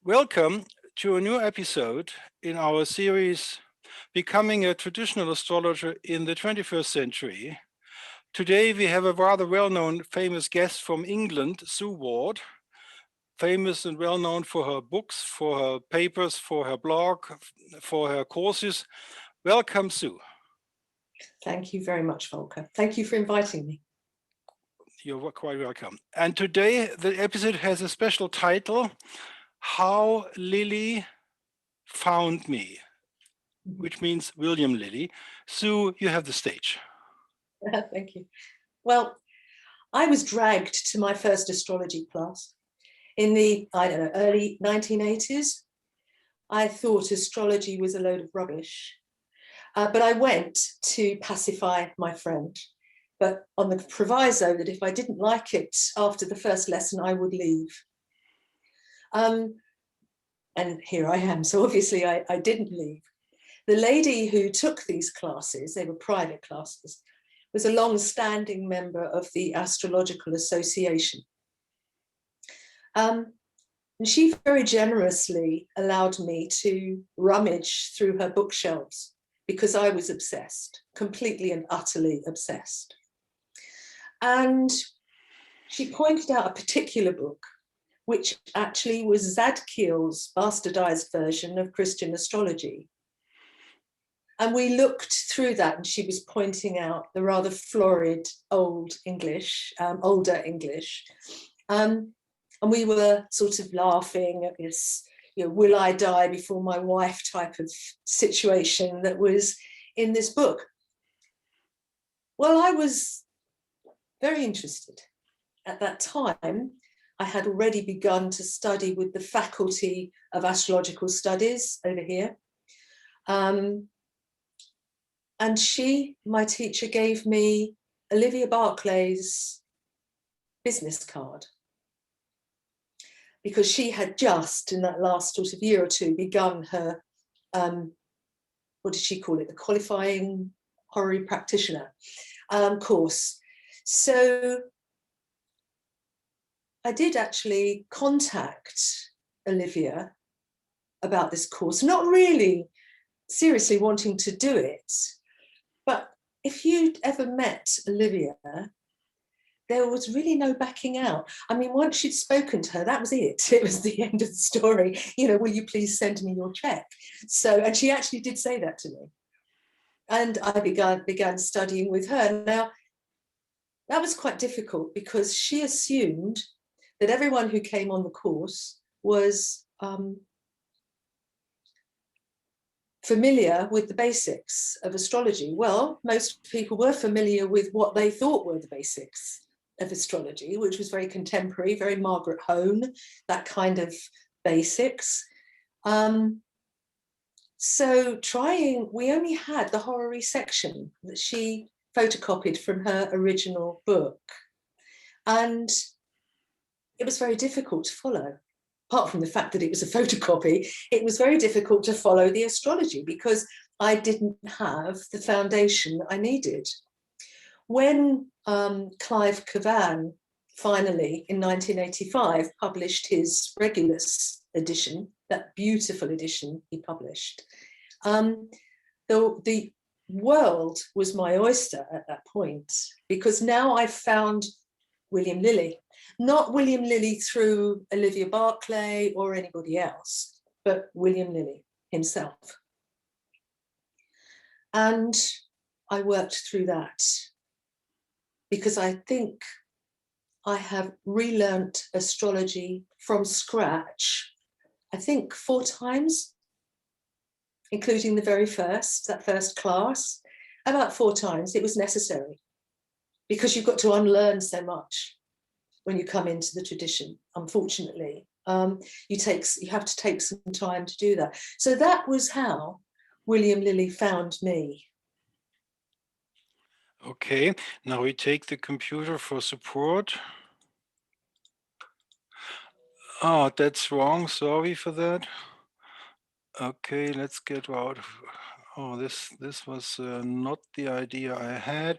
Welcome to a new episode in our series, Becoming a Traditional Astrologer in the 21st Century. Today we have a rather well-known famous guest from England, Sue Ward, famous and well-known for her books, for her papers, for her blog, for her courses. Welcome, Sue. Thank you very much, Volker. Thank you for inviting me. You're quite welcome. And today the episode has a special title, How Lily Found Me, which means William Lilly. Sue, you have the stage. Thank you. Well, I was dragged to my first astrology class in the, early 1980s. I thought astrology was a load of rubbish, but I went to pacify my friend, but on the proviso that if I didn't like it after the first lesson, I would leave. And here I am. So obviously I didn't leave. The lady who took these classes, they were private classes, was a long-standing member of the Astrological Association. And she very generously allowed me to rummage through her bookshelves because I was obsessed, completely and utterly obsessed. And she pointed out a particular book, which actually was Zadkiel's bastardized version of Christian astrology. And we looked through that, and she was pointing out the rather florid older English. And we were sort of laughing at this, will I die before my wife type of situation that was in this book. Well, I was very interested. At that time, I had already begun to study with the Faculty of Astrological Studies over here. And she, my teacher, gave me Olivia Barclay's business card, because she had just, in that last sort of year or two, begun her, what did she call it? The Qualifying Horary Practitioner course. So I did actually contact Olivia about this course, not really seriously wanting to do it. But if you'd ever met Olivia, there was really no backing out. I mean, once she'd spoken to her, that was it. It was the end of the story. Will you please send me your check? So, and she actually did say that to me. And I began studying with her. Now, that was quite difficult because she assumed that everyone who came on the course was familiar with the basics of astrology. Well, most people were familiar with what they thought were the basics of astrology, which was very contemporary, very Margaret Hone, that kind of basics. So we only had the horary section that she photocopied from her original book. And it was very difficult to follow. Apart from the fact that it was a photocopy, it was very difficult to follow the astrology because I didn't have the foundation I needed. When Clive Cavan finally, in 1985, published his Regulus edition, that beautiful edition he published, the world was my oyster at that point, because now I found William Lilly. Not William Lilly through Olivia Barclay or anybody else, but William Lilly himself. And I worked through that because I think I have relearnt astrology from scratch, I think 4 times, including that first class, about 4 times. It was necessary because you've got to unlearn so much when you come into the tradition, unfortunately. You have to take some time to do that. So that was how William Lilly found me. Okay, now we take the computer for support. Oh, that's wrong. Sorry for that. Okay, let's get out Oh, this was not the idea I had.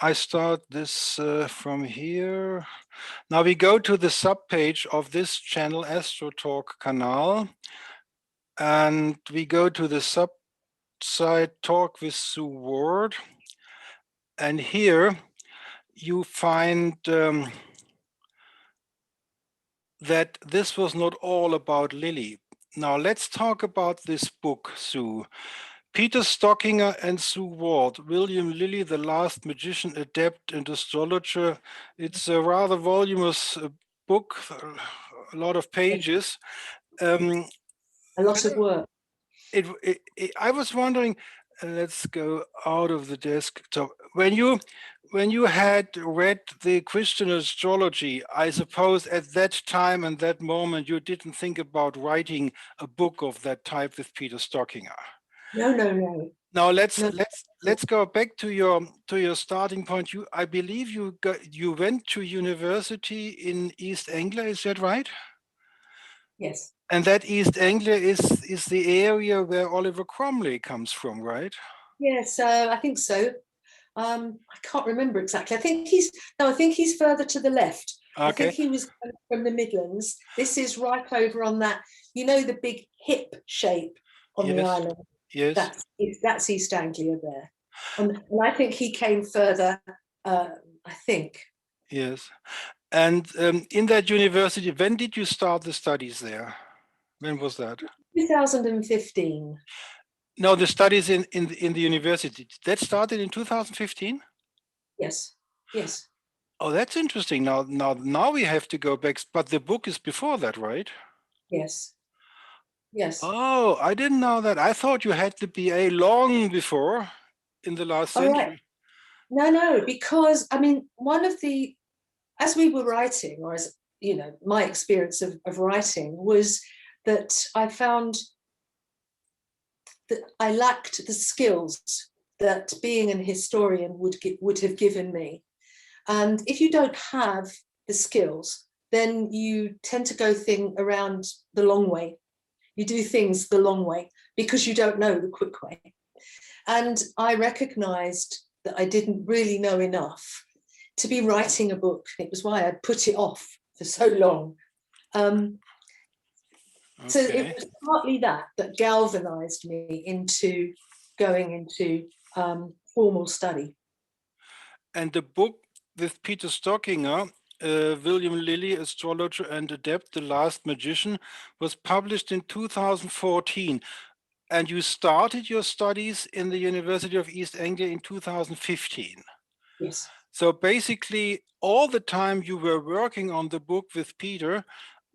I start this from here. Now we go to the subpage of this channel, AstroTalk Canal, and we go to the side Talk with Sue Ward, and here you find that this was not all about Lily. Now let's talk about this book, Sue. Peter Stockinger and Sue Ward, William Lilly, The Last Magician, Adept and Astrologer. It's a rather voluminous book, a lot of pages. A lot of work. I was wondering, let's go out of the desktop. When you had read the Christian astrology, I suppose at that time and that moment you didn't think about writing a book of that type with Peter Stockinger. No. Now let's go back to your starting point. I believe you went to university in East Anglia, is that right? Yes. And that East Anglia is the area where Oliver Cromley comes from, right? Yes, I think so. I can't remember exactly. I think he's further to the left. Okay. I think he was from the Midlands. This is right over on that, the big hip shape on the island. Yes. That's East Anglia there. And I think he came further, I think. Yes. And in that university, when did you start the studies there? When was that? 2015. No, the studies in the university. That started in 2015? Yes. Oh, that's interesting. Now we have to go back, but the book is before that, right? Yes. Oh, I didn't know that. I thought you had the BA long before, in the last century. Right. No, because as we were writing, or as my experience of writing was that I found that I lacked the skills that being an historian would have given me. And if you don't have the skills, then you tend to go around the long way. You do things the long way because you don't know the quick way. And I recognized that I didn't really know enough to be writing a book. It was why I put it off for so long. So it was partly that galvanized me into going into formal study. And the book with Peter Stockinger, William Lilly, Astrologer and Adept, The Last Magician, was published in 2014. And you started your studies in the University of East Anglia in 2015. Yes. So basically, all the time you were working on the book with Peter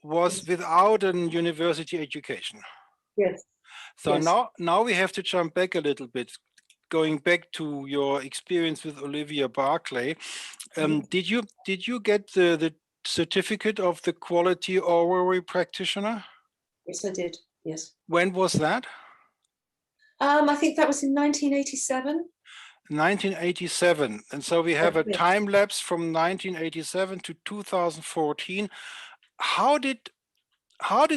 was without an university education. Yes. So now we have to jump back a little bit, going back to your experience with Olivia Barclay. Did you get the certificate of the Quality Orrery Practitioner? Yes, I did. Yes. When was that? I think that was in 1987. 1987. And so we have a time lapse from 1987 to 2014. How did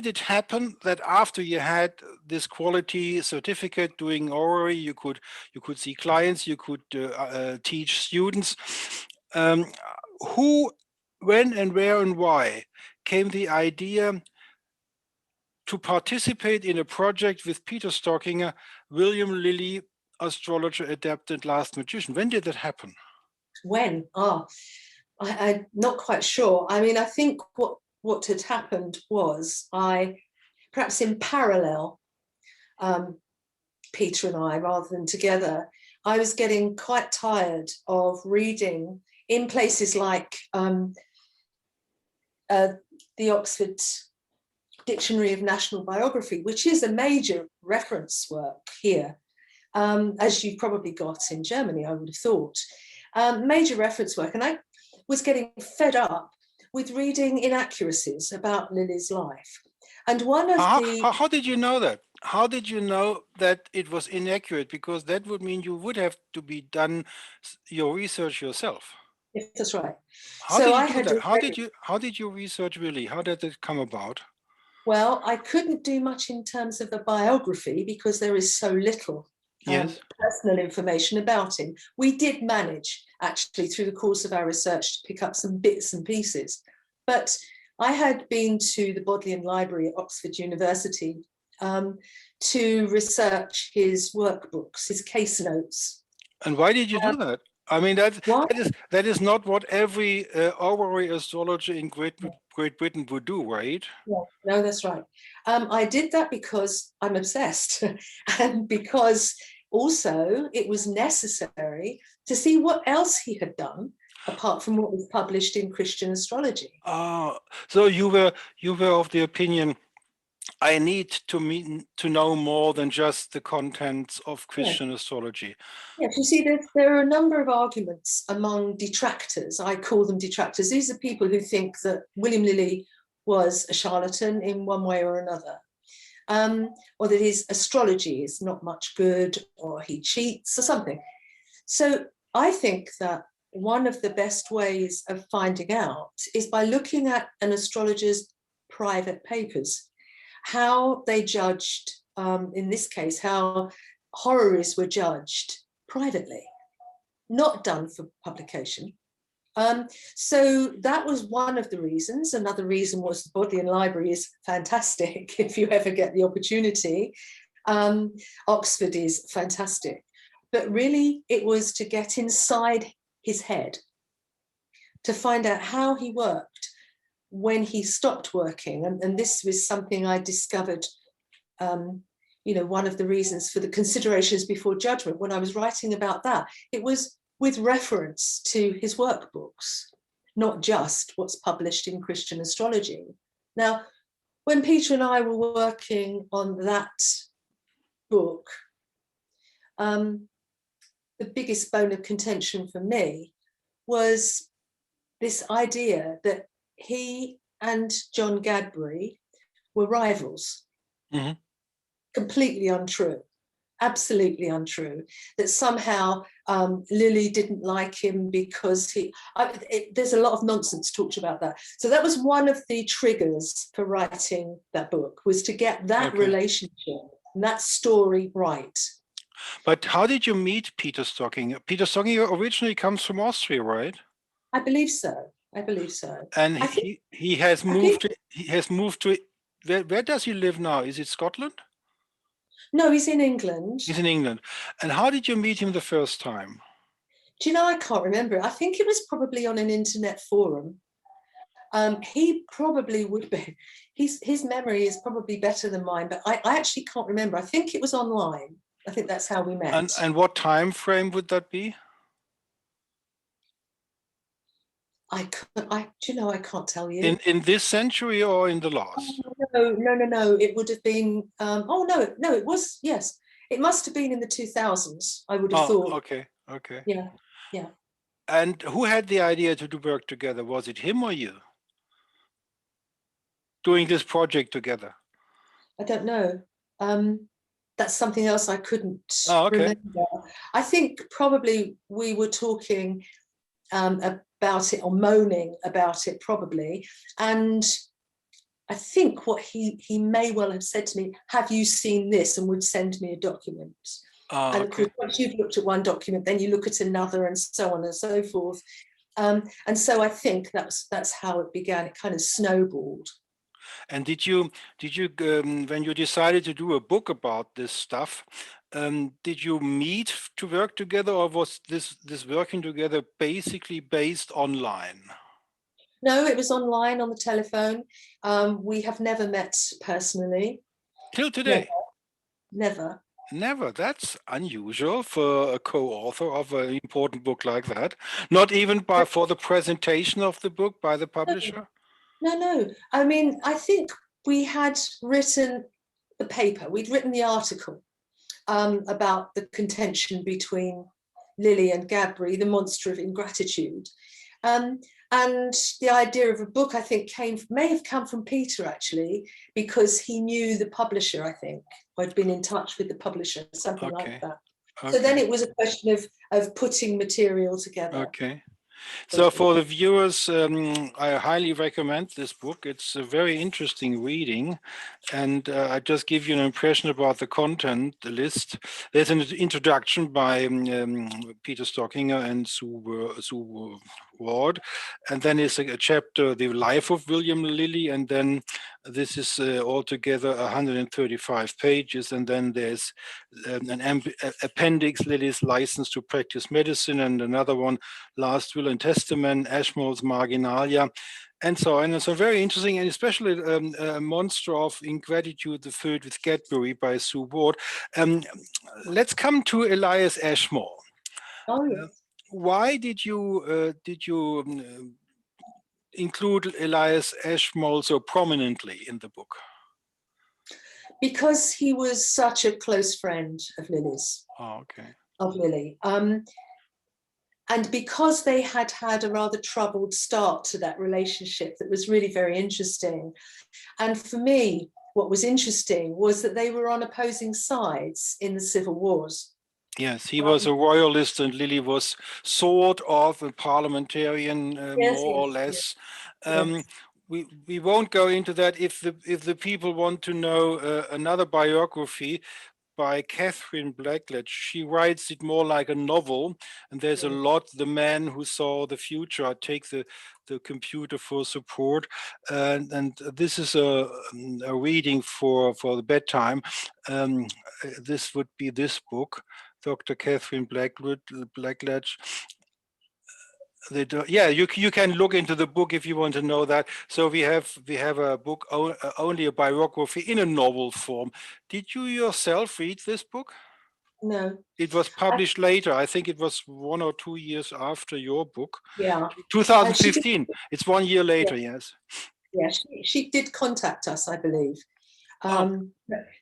it happen that after you had this quality certificate doing orrery, you could see clients, you could teach students? Who, when and where and why came the idea to participate in a project with Peter Stockinger, William Lilly, Astrologer, Adept and Last Magician? When did that happen? When? I'm not quite sure. I mean, I think what had happened was perhaps in parallel, Peter and I, rather than together, I was getting quite tired of reading in places like the Oxford Dictionary of National Biography, which is a major reference work here, as you've probably got in Germany, I would have thought. Major reference work. And I was getting fed up with reading inaccuracies about Lily's life. And one of how did you know that? How did you know that it was inaccurate? Because that would mean you would have to be done your research yourself. Yes, that's right. How did you research Lily? How did it come about? Well, I couldn't do much in terms of a biography because there is so little Yes. personal information about him. We did manage, actually, through the course of our research, to pick up some bits and pieces. But I had been to the Bodleian Library at Oxford University to research his workbooks, his case notes. And why did you do that? I mean, that is not what every honorary astrologer in Great Britain would do, right? Yeah, no, that's right. I did that because I'm obsessed, and because also it was necessary to see what else he had done apart from what was published in Christian Astrology. So you were of the opinion, I need to know more than just the contents of Christian astrology. Yes, you see, there are a number of arguments among detractors. I call them detractors. These are people who think that William Lilly was a charlatan in one way or another, or that his astrology is not much good, or he cheats or something. So I think that one of the best ways of finding out is by looking at an astrologer's private papers, how they judged, in this case, how horaries were judged privately, not done for publication. So that was one of the reasons. Another reason was the Bodleian Library is fantastic if you ever get the opportunity. Oxford is fantastic. But really, it was to get inside his head, to find out how he worked when he stopped working. And this was something I discovered, one of the reasons for the considerations before judgment. When I was writing about that, it was with reference to his workbooks, not just what's published in Christian Astrology. Now, when Peter and I were working on that book, the biggest bone of contention for me was this idea that he and John Gadbury were rivals. Mm-hmm. Completely untrue, absolutely untrue. That somehow Lilly didn't like him because there's a lot of nonsense talked about that. So that was one of the triggers for writing that book, was to get that relationship and that story right. But how did you meet Peter Stocking? Peter Stocking originally comes from Austria, right? I believe so. And he has moved to where does he live now? Is it Scotland? No, he's in England. He's in England. And how did you meet him the first time? Do you know, I can't remember. I think it was probably on an internet forum. He probably would be. His memory is probably better than mine, but I actually can't remember. I think it was online. I think that's how we met. And what time frame would that be? I can't tell you. In this century or in the last? No. It would have been. No. It was, yes. It must have been in the 2000s. I would have thought. Okay. Yeah. And who had the idea to do work together? Was it him or you? Doing this project together? I don't know. That's something else I couldn't remember. I think probably we were talking about it, or moaning about it probably. And I think what he may well have said to me, have you seen this? And would send me a document. And of course, once you've looked at one document, then you look at another, and so on and so forth. And so I think that's how it began. It kind of snowballed. And did you when you decided to do a book about this stuff, did you meet to work together, or was this working together basically based online? No, it was online, on the telephone. We have never met personally. Till today? Never. That's unusual for a co-author of an important book like that. Not even for the presentation of the book by the publisher? No. I mean, I think we had written the paper. We'd written the article about the contention between Lilly and Gadbury, the monster of ingratitude. And the idea of a book, I think, may have come from Peter, actually, because he knew the publisher, I think, or had been in touch with the publisher, something like that. So then it was a question of putting material together. Okay. So for the viewers, I highly recommend this book. It's a very interesting reading. And I just give you an impression about the content, the list. There's an introduction by Peter Stockinger and Sue Ward. And then is a chapter, The Life of William Lilly. And then this is altogether 135 pages. And then there's an appendix, Lilly's License to Practice Medicine, and another one, Last Will and Testament, Ashmole's Marginalia, and so on. And so very interesting, and especially Monster of Ingratitude, The Food with Cadbury by Sue Ward. Let's come to Elias Ashmole. Oh, yes. Why did you include Elias Ashmole so prominently in the book? Because he was such a close friend of Lily's. Oh, okay. Of Lilly. And because they had had a rather troubled start to that relationship that was really very interesting. And for me, what was interesting was that they were on opposing sides in the civil wars. Yes, he was a royalist and Lilly was sort of a parliamentarian, more or less. Yes. We won't go into that. If the people want to know another biography by Catherine Blackledge, she writes it more like a novel, and there's a lot. The Man Who Saw the Future. I take the computer for support, and this is a reading for the bedtime. This would be this book, Dr. Catherine Blackledge. Yeah, you can look into the book if you want to know that. So we have a book, only a biography in a novel form. Did you yourself read this book? No. It was published later. I think it was 1 or 2 years after your book. Yeah. 2015. It's 1 year later. Yes. Yeah, she did contact us, I believe.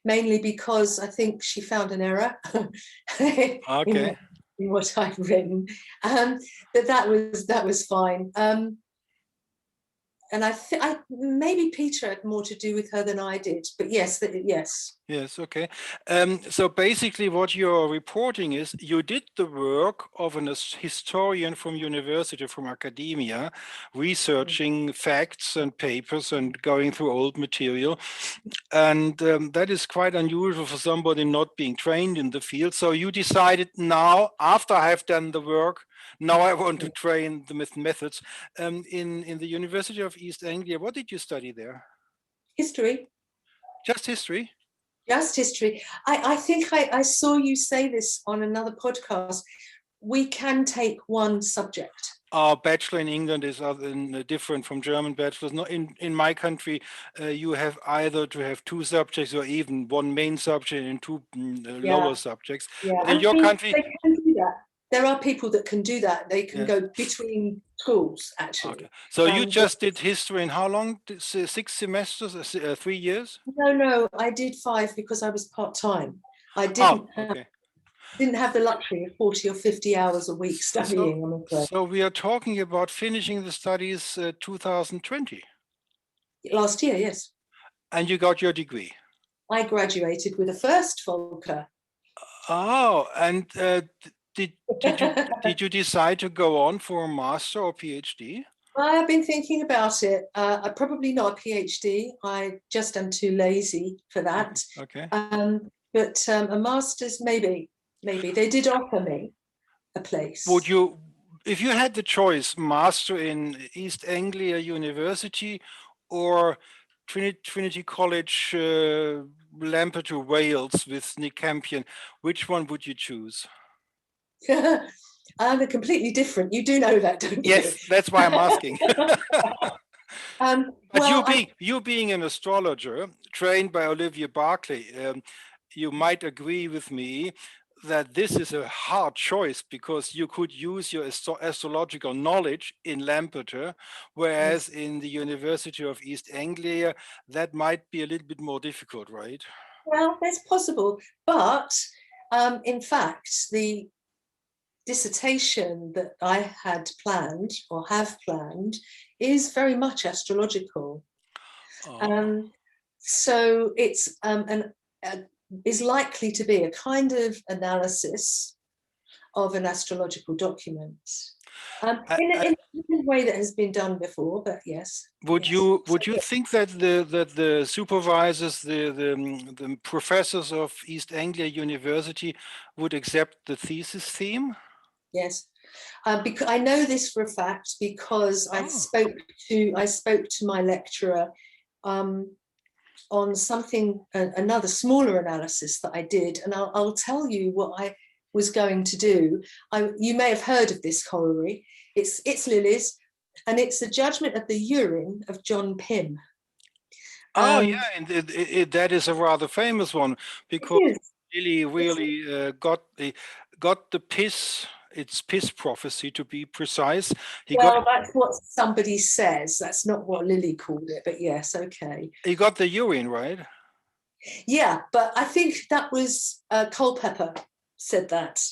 Mainly because I think she found an error. Okay. In what I've written, but that was fine. And I maybe Peter had more to do with her than I did, but yes. Yes, okay. So basically what you're reporting is you did the work of an historian from university, from academia, researching facts and papers and going through old material. And that is quite unusual for somebody not being trained in the field. So you decided now, after I have done the work, now I want to train the methods. In the University of East Anglia, what did you study there? History. Just history? Just history. I think I saw you say this on another podcast. We can take one subject. Our bachelor in England is different from German bachelors. No, in my country, you have either to have 2 subjects or even 1 main subject and 2 lower subjects. Yeah. In your country, they can do that. There are people that can do that. They can go between schools, actually. Okay. So you just did history in how long? 6 semesters, 3 years? No, I did 5 because I was part-time. I didn't have the luxury of 40 or 50 hours a week studying. So we are talking about finishing the studies 2020? Last year, yes. And you got your degree? I graduated with a first, Volker. Oh, and did you decide to go on for a master or PhD? I've been thinking about it. Probably not a PhD. I just am too lazy for that. Okay. But a master's, maybe. They did offer me a place. Would you, if you had the choice, master in East Anglia University or Trinity College, Lampeter, Wales with Nick Campion, which one would you choose? They're completely different. You do know that, don't you? Yes, that's why I'm asking. But well, you being an astrologer trained by Olivia Barclay, you might agree with me that this is a hard choice because you could use your astrological knowledge in Lampeter, whereas in the University of East Anglia, that might be a little bit more difficult, right? Well, that's possible. But in fact, the dissertation that I had planned or have planned is very much astrological. So it's is likely to be a kind of analysis of an astrological document. In a way that has been done before, but yes. Would yes. you think that the supervisors, the professors of East Anglia University would accept the thesis theme? Yes, because I know this for a fact because I spoke to my lecturer on something, another smaller analysis that I did, and I'll tell you what I was going to do. You may have heard of this horary. It's Lilly's, and it's the judgment of the urine of John Pym. Oh yeah, and that is a rather famous one because Lilly really got the piss. It's piss prophecy, to be precise. That's what somebody says. That's not what Lilly called it, but yes, okay. He got the urine, right? Yeah, but I think that was Culpeper said that.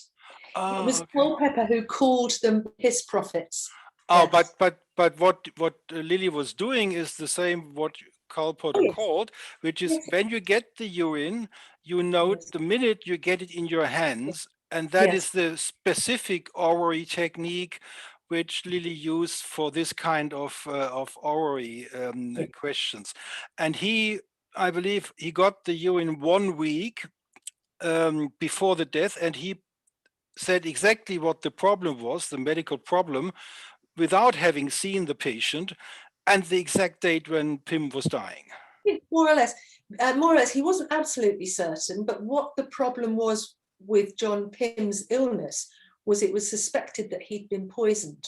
It was Culpeper who called them piss prophets. Oh, yes. but what Lilly was doing is the same what Culpeper called, which is when you get the urine, you note the minute you get it in your hands, and that is the specific orrery technique which Lilly used for this kind of orrery questions. And I believe he got the urine 1 week before the death, and he said exactly what the problem was, the medical problem, without having seen the patient, and the exact date when Pym was dying. More or less, he wasn't absolutely certain, but what the problem was with John Pym's illness was it was suspected that he'd been poisoned.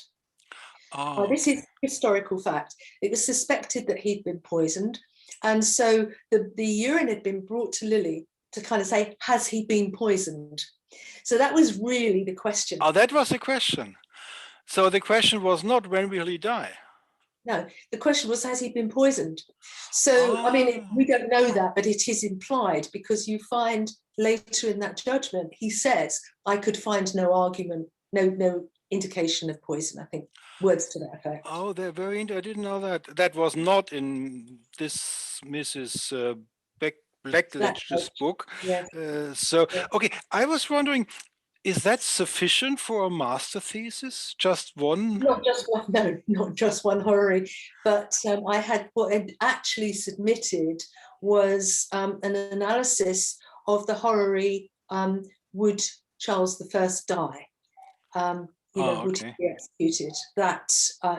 This is historical fact. It was suspected that he'd been poisoned, and so the urine had been brought to Lilly to kind of say, has he been poisoned? So that was really the question. Oh, that was the question. So the question was not when will he die? No, the question was, has he been poisoned? So, I mean, we don't know that, but it is implied because you find later in that judgment, he says, I could find no argument, no indication of poison, I think, words to that effect. Oh, they're very, I didn't know that. That was not in this Mrs. Blackledge's book. Yes. Okay, I was wondering, is that sufficient for a master thesis? Just one? Not just one, no, not just one horary. But I had, what I'd actually submitted was an analysis of the horary, would Charles I die? Would he be executed? That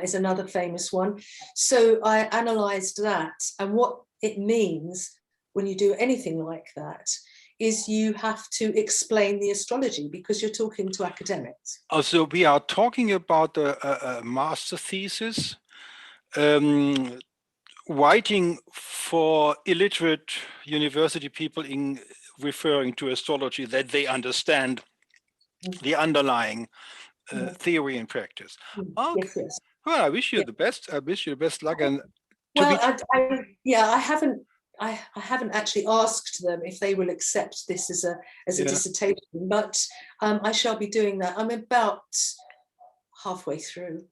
is another famous one. So I analysed that, and what it means when you do anything like that is you have to explain the astrology because you're talking to academics. Oh, so we are talking about a master thesis, writing for illiterate university people in referring to astrology that they understand the underlying theory and practice. Okay. Yes. Well, I wish you the best. I wish you the best luck. And I haven't actually asked them if they will accept this as a dissertation, but I shall be doing that. I'm about halfway through.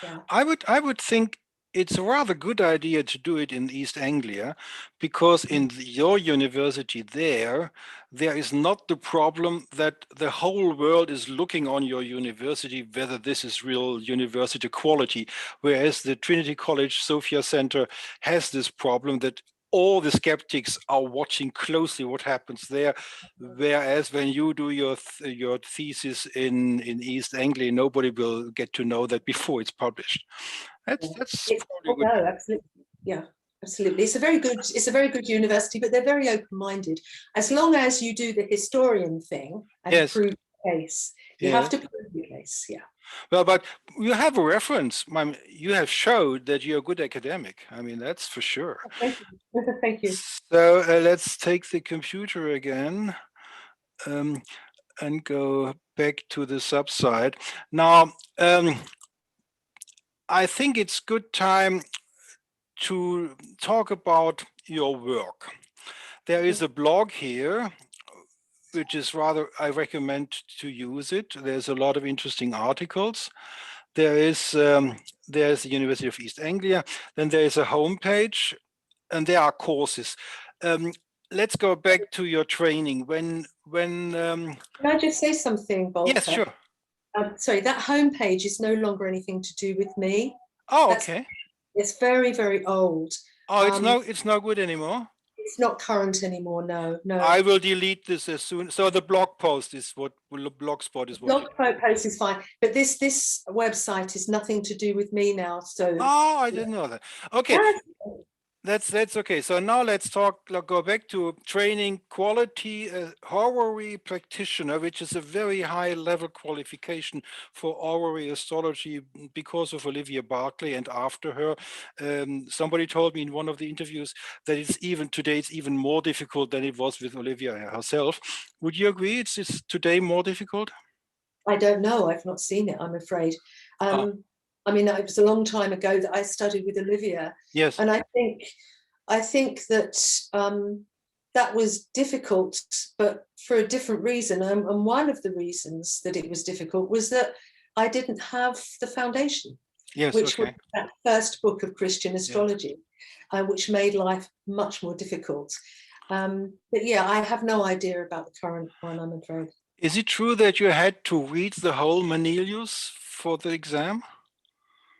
Yeah. I would think it's a rather good idea to do it in East Anglia, because in your university there is not the problem that the whole world is looking on your university, whether this is real university quality, whereas the Trinity College Sophia Center has this problem that all the skeptics are watching closely what happens there, whereas when you do your thesis in East Anglia, nobody will get to know that before it's published. That's probably good. No, absolutely. Yeah, absolutely. It's a very good university, but they're very open-minded. As long as you do the historian thing and prove the case, you have to prove the case. Yeah. Well, but you have a reference. You have showed that you're a good academic. I mean, that's for sure. Thank you. Thank you. So let's take the computer again and go back to the subside. Now, I think it's good time to talk about your work. There is a blog here, which is I recommend to use it. There's a lot of interesting articles. There's the University of East Anglia. Then there is a homepage, and there are courses. Let's go back to your training. Can I just say something, Volker? Yes, sure. Sorry, that homepage is no longer anything to do with me. Oh, okay. It's very, very old. Oh, it's no good anymore. It's not current anymore. No. I will delete this as soon. So the blog post is what Blogspot is what. Blog post is fine, but this website is nothing to do with me now. So. Oh, I didn't know that. Okay. That's okay. So now let's go back to training quality horary practitioner, which is a very high level qualification for horary astrology because of Olivia Barclay. And after her, somebody told me in one of the interviews that it's even more difficult than it was with Olivia herself. Would you agree? It's today more difficult? I don't know. I've not seen it, I'm afraid. I mean, it was a long time ago that I studied with Olivia. Yes. And I think that that was difficult, but for a different reason. And one of the reasons that it was difficult was that I didn't have the foundation, which was that first book of Christian astrology, which made life much more difficult. But yeah, I have no idea about the current one, I'm afraid. Is it true that you had to read the whole Manilius for the exam?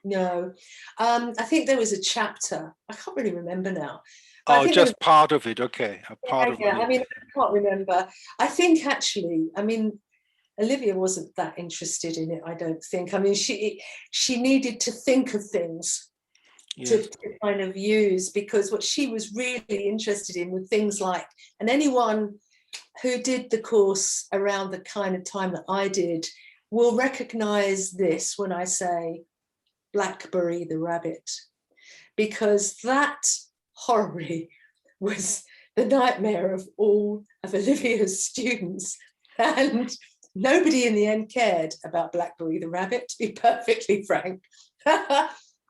No, I think there was a chapter. I can't really remember now. Oh, just part of it. Okay, a part of it. I mean, I can't remember. I think actually, I mean, Olivia wasn't that interested in it, I don't think. I mean, she needed to think of things to kind of use, because what she was really interested in were things like, and anyone who did the course around the kind of time that I did will recognize this when I say Blackberry the rabbit, because that horary was the nightmare of all of Olivia's students, and nobody in the end cared about Blackberry the rabbit, to be perfectly frank.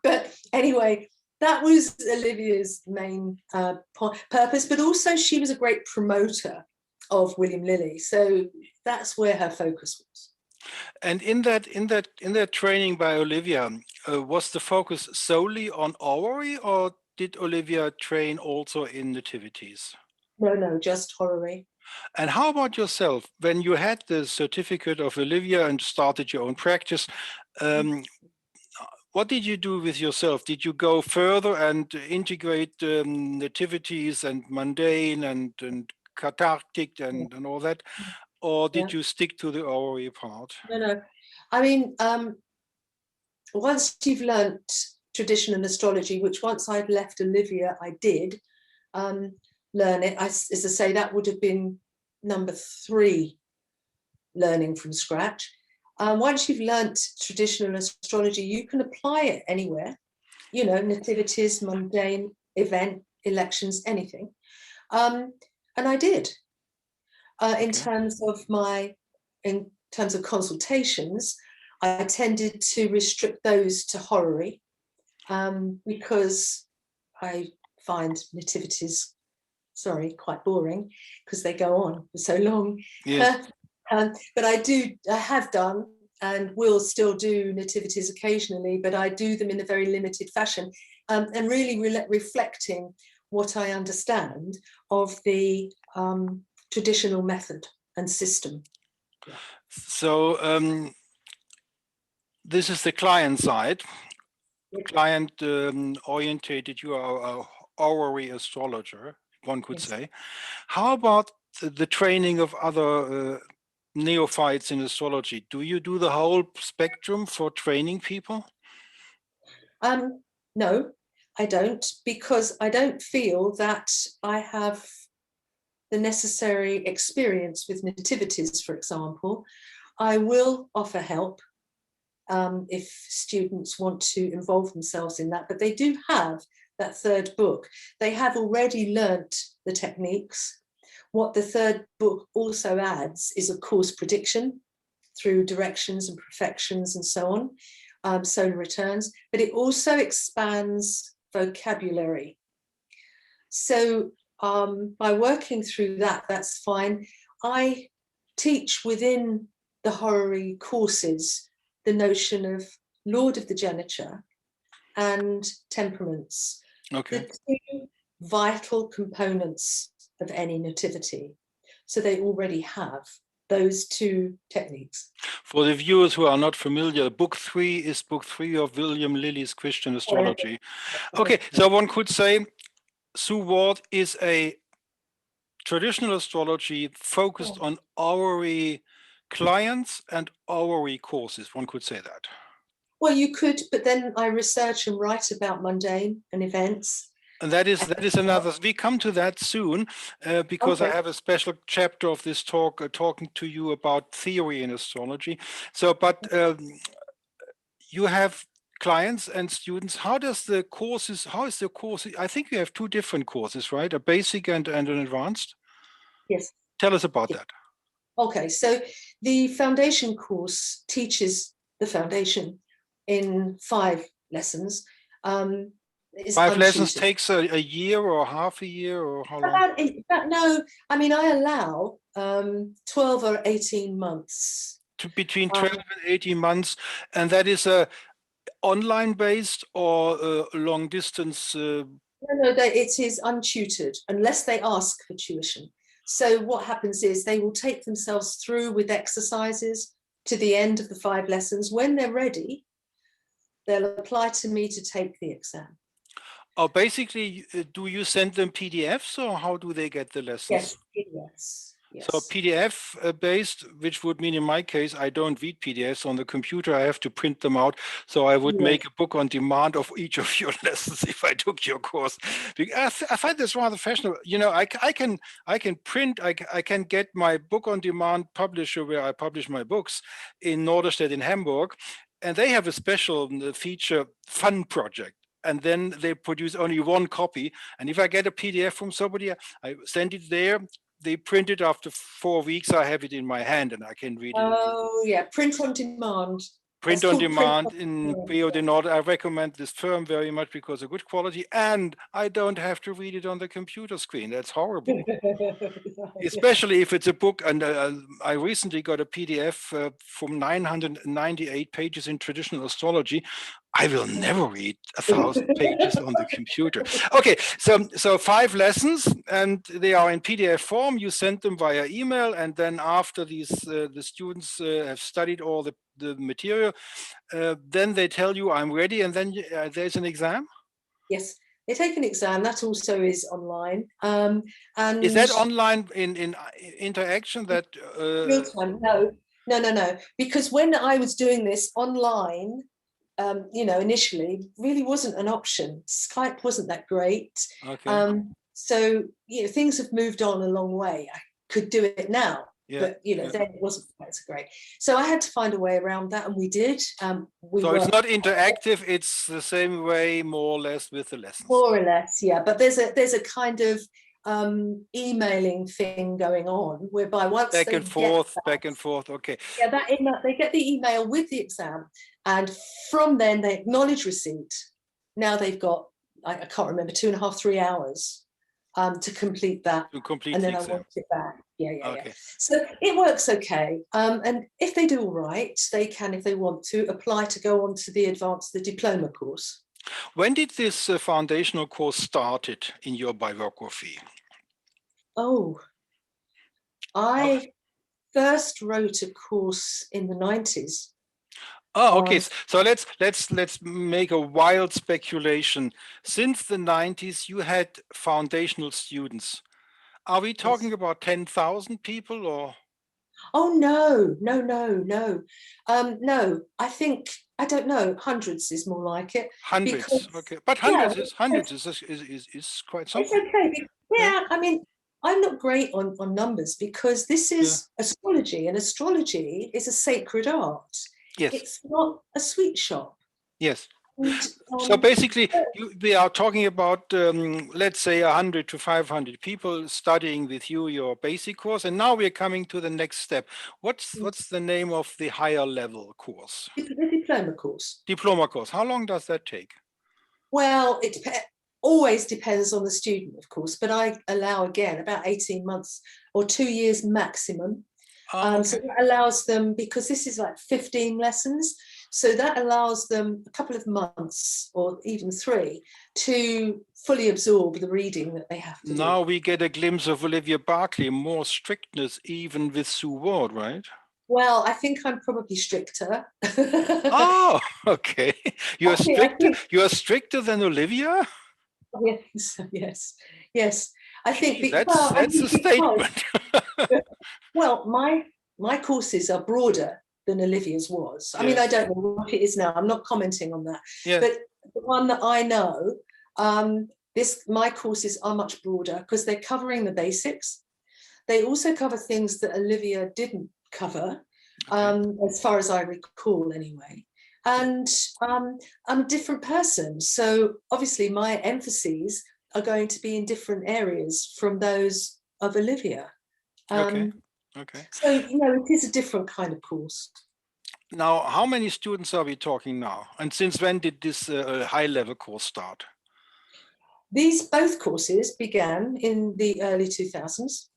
But anyway, that was Olivia's main purpose, but also she was a great promoter of William Lilly, so that's where her focus was. And in that training by Olivia, was the focus solely on horary, or did Olivia train also in nativities? No, just horary. And how about yourself? When you had the certificate of Olivia and started your own practice, what did you do with yourself? Did you go further and integrate nativities and mundane and cathartic and all that? Or did you stick to the horary part? No. I mean, once you've learnt traditional astrology, which once I'd left Olivia, I did learn it. As I say, that would have been number 3, learning from scratch. Once you've learnt traditional astrology, you can apply it anywhere, you know, nativities, mundane, event, elections, anything. And I did. In terms of consultations, I tended to restrict those to horary, because I find nativities, quite boring, because they go on for so long. Yes. But I have done and will still do nativities occasionally, but I do them in a very limited fashion, and really reflecting what I understand of the traditional method and system. So this is the client side. Client orientated, you are a horary astrologer, one could say. How about the training of other neophytes in astrology? Do you do the whole spectrum for training people? No, I don't, because I don't feel that I have the necessary experience with nativities, for example. I will offer help if students want to involve themselves in that, but they do have that 3rd book. They have already learnt the techniques. What the 3rd book also adds is, of course, prediction through directions and perfections and so on, solar returns, but it also expands vocabulary. So by working through that, that's fine. I teach within the horary courses the notion of Lord of the Geniture and temperaments, the 2 vital components of any nativity. So they already have those two techniques. For the viewers who are not familiar, book 3 is book 3 of William Lilly's Christian Astrology. Okay, so one could say Sue Ward is a traditional astrology focused on hourly clients and hourly courses. One could say that. Well, you could, but then I research and write about mundane and events. And that is another. We come to that soon, because I have a special chapter of this talk talking to you about theory in astrology. So, but you have clients and students. How is the course? I think you have 2 different courses, right? A basic and an advanced. Yes. Tell us about that. Okay, so the foundation course teaches the foundation in 5 lessons. 5 lessons takes a year or half a year, or how long? No, I mean, I allow 12 or 18 months. Between 12 and 18 months, and that is a online based or long distance? No, it is untutored unless they ask for tuition. So what happens is they will take themselves through with exercises to the end of the 5 lessons. When they're ready, they'll apply to me to take the exam. Oh, basically, do you send them PDFs, or how do they get the lessons? Yes. So PDF based, which would mean in my case, I don't read PDFs on the computer. I have to print them out. So I would make a book on demand of each of your lessons if I took your course. I find this rather fashionable. You know, I can print, I can get my book on demand publisher where I publish my books in Norderstedt in Hamburg, and they have a special feature, Fun Project. And then they produce only 1 copy. And if I get a PDF from somebody, I send it there. They print it after 4 weeks. I have it in my hand and I can read it. Oh yeah, print on demand. Print on demand in BO de Nord. I recommend this firm very much because of good quality, and I don't have to read it on the computer screen. That's horrible. Especially if it's a book. And I recently got a PDF from 998 pages in traditional astrology. I will never read 1,000 pages on the computer. Okay, so 5 lessons, and they are in PDF form. You send them via email, and then after the students have studied all the material, then they tell you I'm ready, and then there's an exam. Yes, they take an exam. That also is online. And is that online in interaction? That real time? No. Because when I was doing this online, you know, initially really wasn't an option. Skype wasn't that great. Okay. So, you know, things have moved on a long way. I could do it now, but, you know, then it wasn't quite so great. So I had to find a way around that, and we did. So it's not interactive. It's the same way, more or less, with the lessons. More or less, yeah. But there's a kind of emailing thing going on whereby once back and forth. Okay. Yeah, that email, they get the email with the exam, and from then they acknowledge receipt. Now they've got, I can't remember, 2.5, 3 hours to complete that. And then I want it back. Yeah. So it works okay. And if they do all right, they can, if they want to, apply to go on to the diploma course. When did this foundational course started in your biography? Oh, I first wrote a course in the 90s. Oh, okay. So let's make a wild speculation. Since the 90s, you had foundational students. Are we talking about 10,000 people, or? Oh no. No, I think, I don't know, hundreds is more like it. Hundreds, okay. But hundreds is quite something. It's okay. Yeah, I mean, I'm not great on numbers because this is astrology, and astrology is a sacred art. Yes. It's not a sweet shop. Yes. So basically, we are talking about, let's say, 100 to 500 people studying with you your basic course, and now we're coming to the next step. What's the name of the higher level course? The diploma course. Diploma course. How long does that take? Well, it always depends on the student, of course, but I allow, again, about 18 months or 2 years maximum. So that allows them, because this is like 15 lessons, So that allows them a couple of months or even 3 to fully absorb the reading that they have to Now do. we get a glimpse of Olivia Barclay, more strictness even with Sue Ward, right? Well, I think I'm probably stricter. Oh, okay. You're Actually, I stricter. think, You're stricter than Olivia? yes, yes, yes. I think, Gee, well, I that's a think because, statement. well, my courses are broader than Olivia's was. I mean, I Yes. don't know what it is now. I'm not commenting on that. Yeah. But the one that I know, my courses are much broader because they're covering the basics. They also cover things that Olivia didn't cover, Okay. as far as I recall, anyway. And I'm a different person, so obviously my emphases are going to be in different areas from those of Olivia. Okay. Okay. So, it is a different kind of course. Now, how many students are we talking now? And since when did this high-level course start? These both courses began in the early 2000s,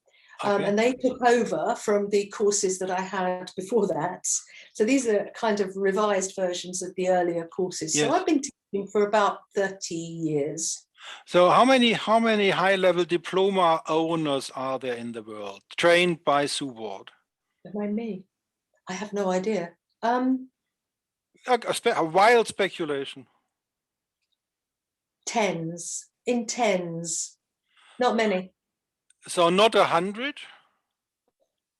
Okay. and they took over from the courses that I had before that. So these are kind of revised versions of the earlier courses. So Yes. I've been teaching for about 30 years. So how many high-level diploma owners are there in the world trained by Sue Ward? Don't mind me. I have no idea. A wild speculation. Tens, not many. So not 100?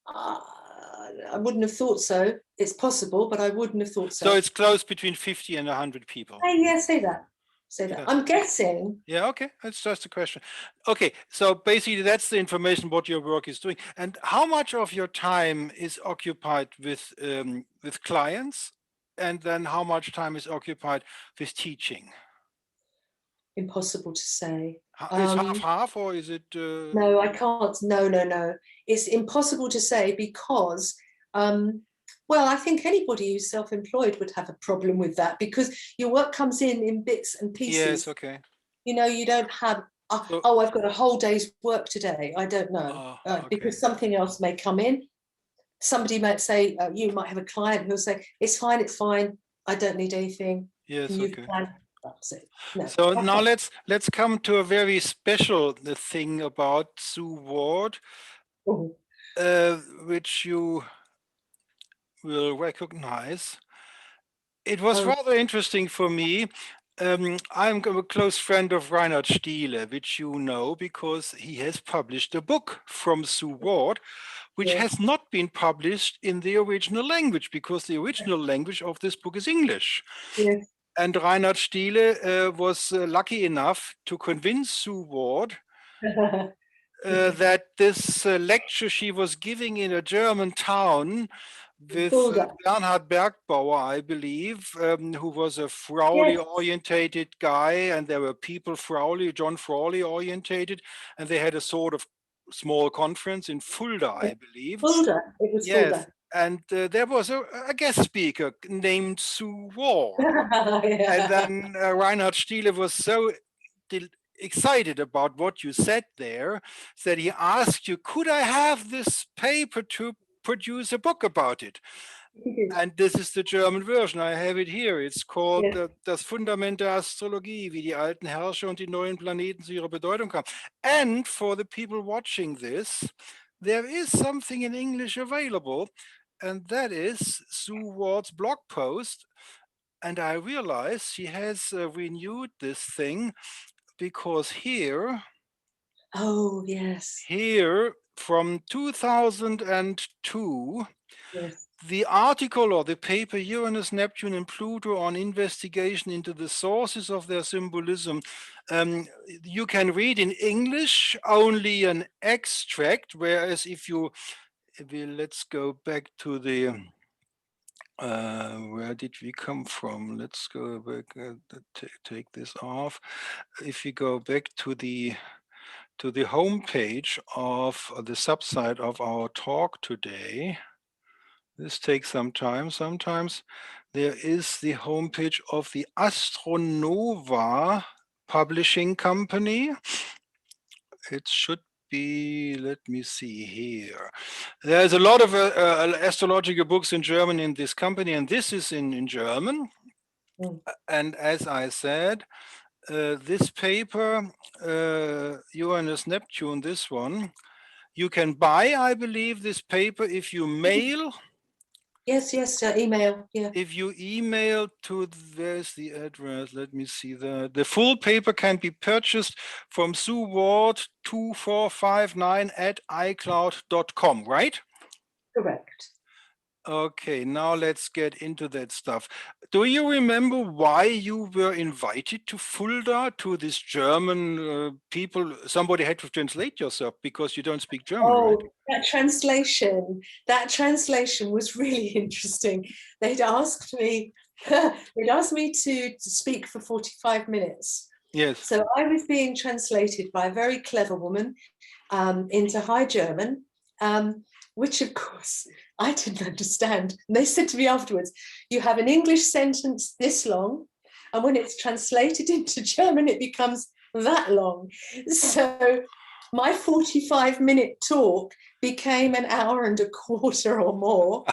I wouldn't have thought so. It's possible, but I wouldn't have thought so. So it's close between 50 and 100 people. Hey, yeah, say that. Say that. Yes. I'm guessing. Yeah, okay, that's just a question. Okay, so basically that's the information what your work is doing. And how much of your time is occupied with clients, and then how much time is occupied with teaching? Impossible to say. Is half, or is it? No, I can't. No. It's impossible to say because, well, I think anybody who's self-employed would have a problem with that because your work comes in bits and pieces. Yes, okay. You don't have, oh, I've got a whole day's work today. I don't know, Okay. because something else may come in. Somebody might say, you might have a client who'll say, it's fine. I don't need anything. Yes, Can you okay. plan? That's it. No, So now let's come to a very special thing about Sue Ward, which you will recognize. It was rather interesting for me. I'm a close friend of Reinhard Stiele, which you know because he has published a book from Sue Ward, which has not been published in the original language because the original language of this book is English. Yes. And Reinhard Stiele was lucky enough to convince Sue Ward that this lecture she was giving in a German town with Bernhard Bergbauer, I believe, who was a Frauly-orientated guy, and there were people John Frauly orientated, and they had a sort of small conference in Fulda, I believe. Fulda, it was Fulda. And there was a guest speaker named Sue Ward. And then Reinhard Stiele was so excited about what you said there that he asked you, could I have this paper to produce a book about it? And this is the German version. I have it here. It's called Das Fundament der Astrologie, wie die alten Herrscher und die neuen Planeten zu ihrer Bedeutung kamen. And for the people watching this, there is something in English available, and that is Sue Ward's blog post. And I realize she has renewed this thing because here, here from 2002, the article or the paper Uranus, Neptune, and Pluto on investigation into the sources of their symbolism, you can read in English only an extract, whereas let's go back to the where did we come from? Let's go back, take this off. If we go back to the home page of the subsite of our talk today, this takes some time. Sometimes there is the homepage of the Astronova publishing company. It should be, let me see here. There's a lot of astrological books in German in this company, and this is in German. And as I said, this paper, Uranus Neptune, this one, you can buy, I believe, this paper if you mail. Yes, email, yeah. If you email to, there's the address, let me see the full paper can be purchased from sueward2459 @icloud.com, right? Correct. Okay, now let's get into that stuff. Do you remember why you were invited to Fulda, to this German people? Somebody had to translate yourself because you don't speak German, right? That translation was really interesting. They'd asked me to speak for 45 minutes. Yes. So I was being translated by a very clever woman into High German, which of course I didn't understand. And they said to me afterwards, you have an English sentence this long, and when it's translated into German, it becomes that long. So my 45-minute talk became an hour and a quarter or more.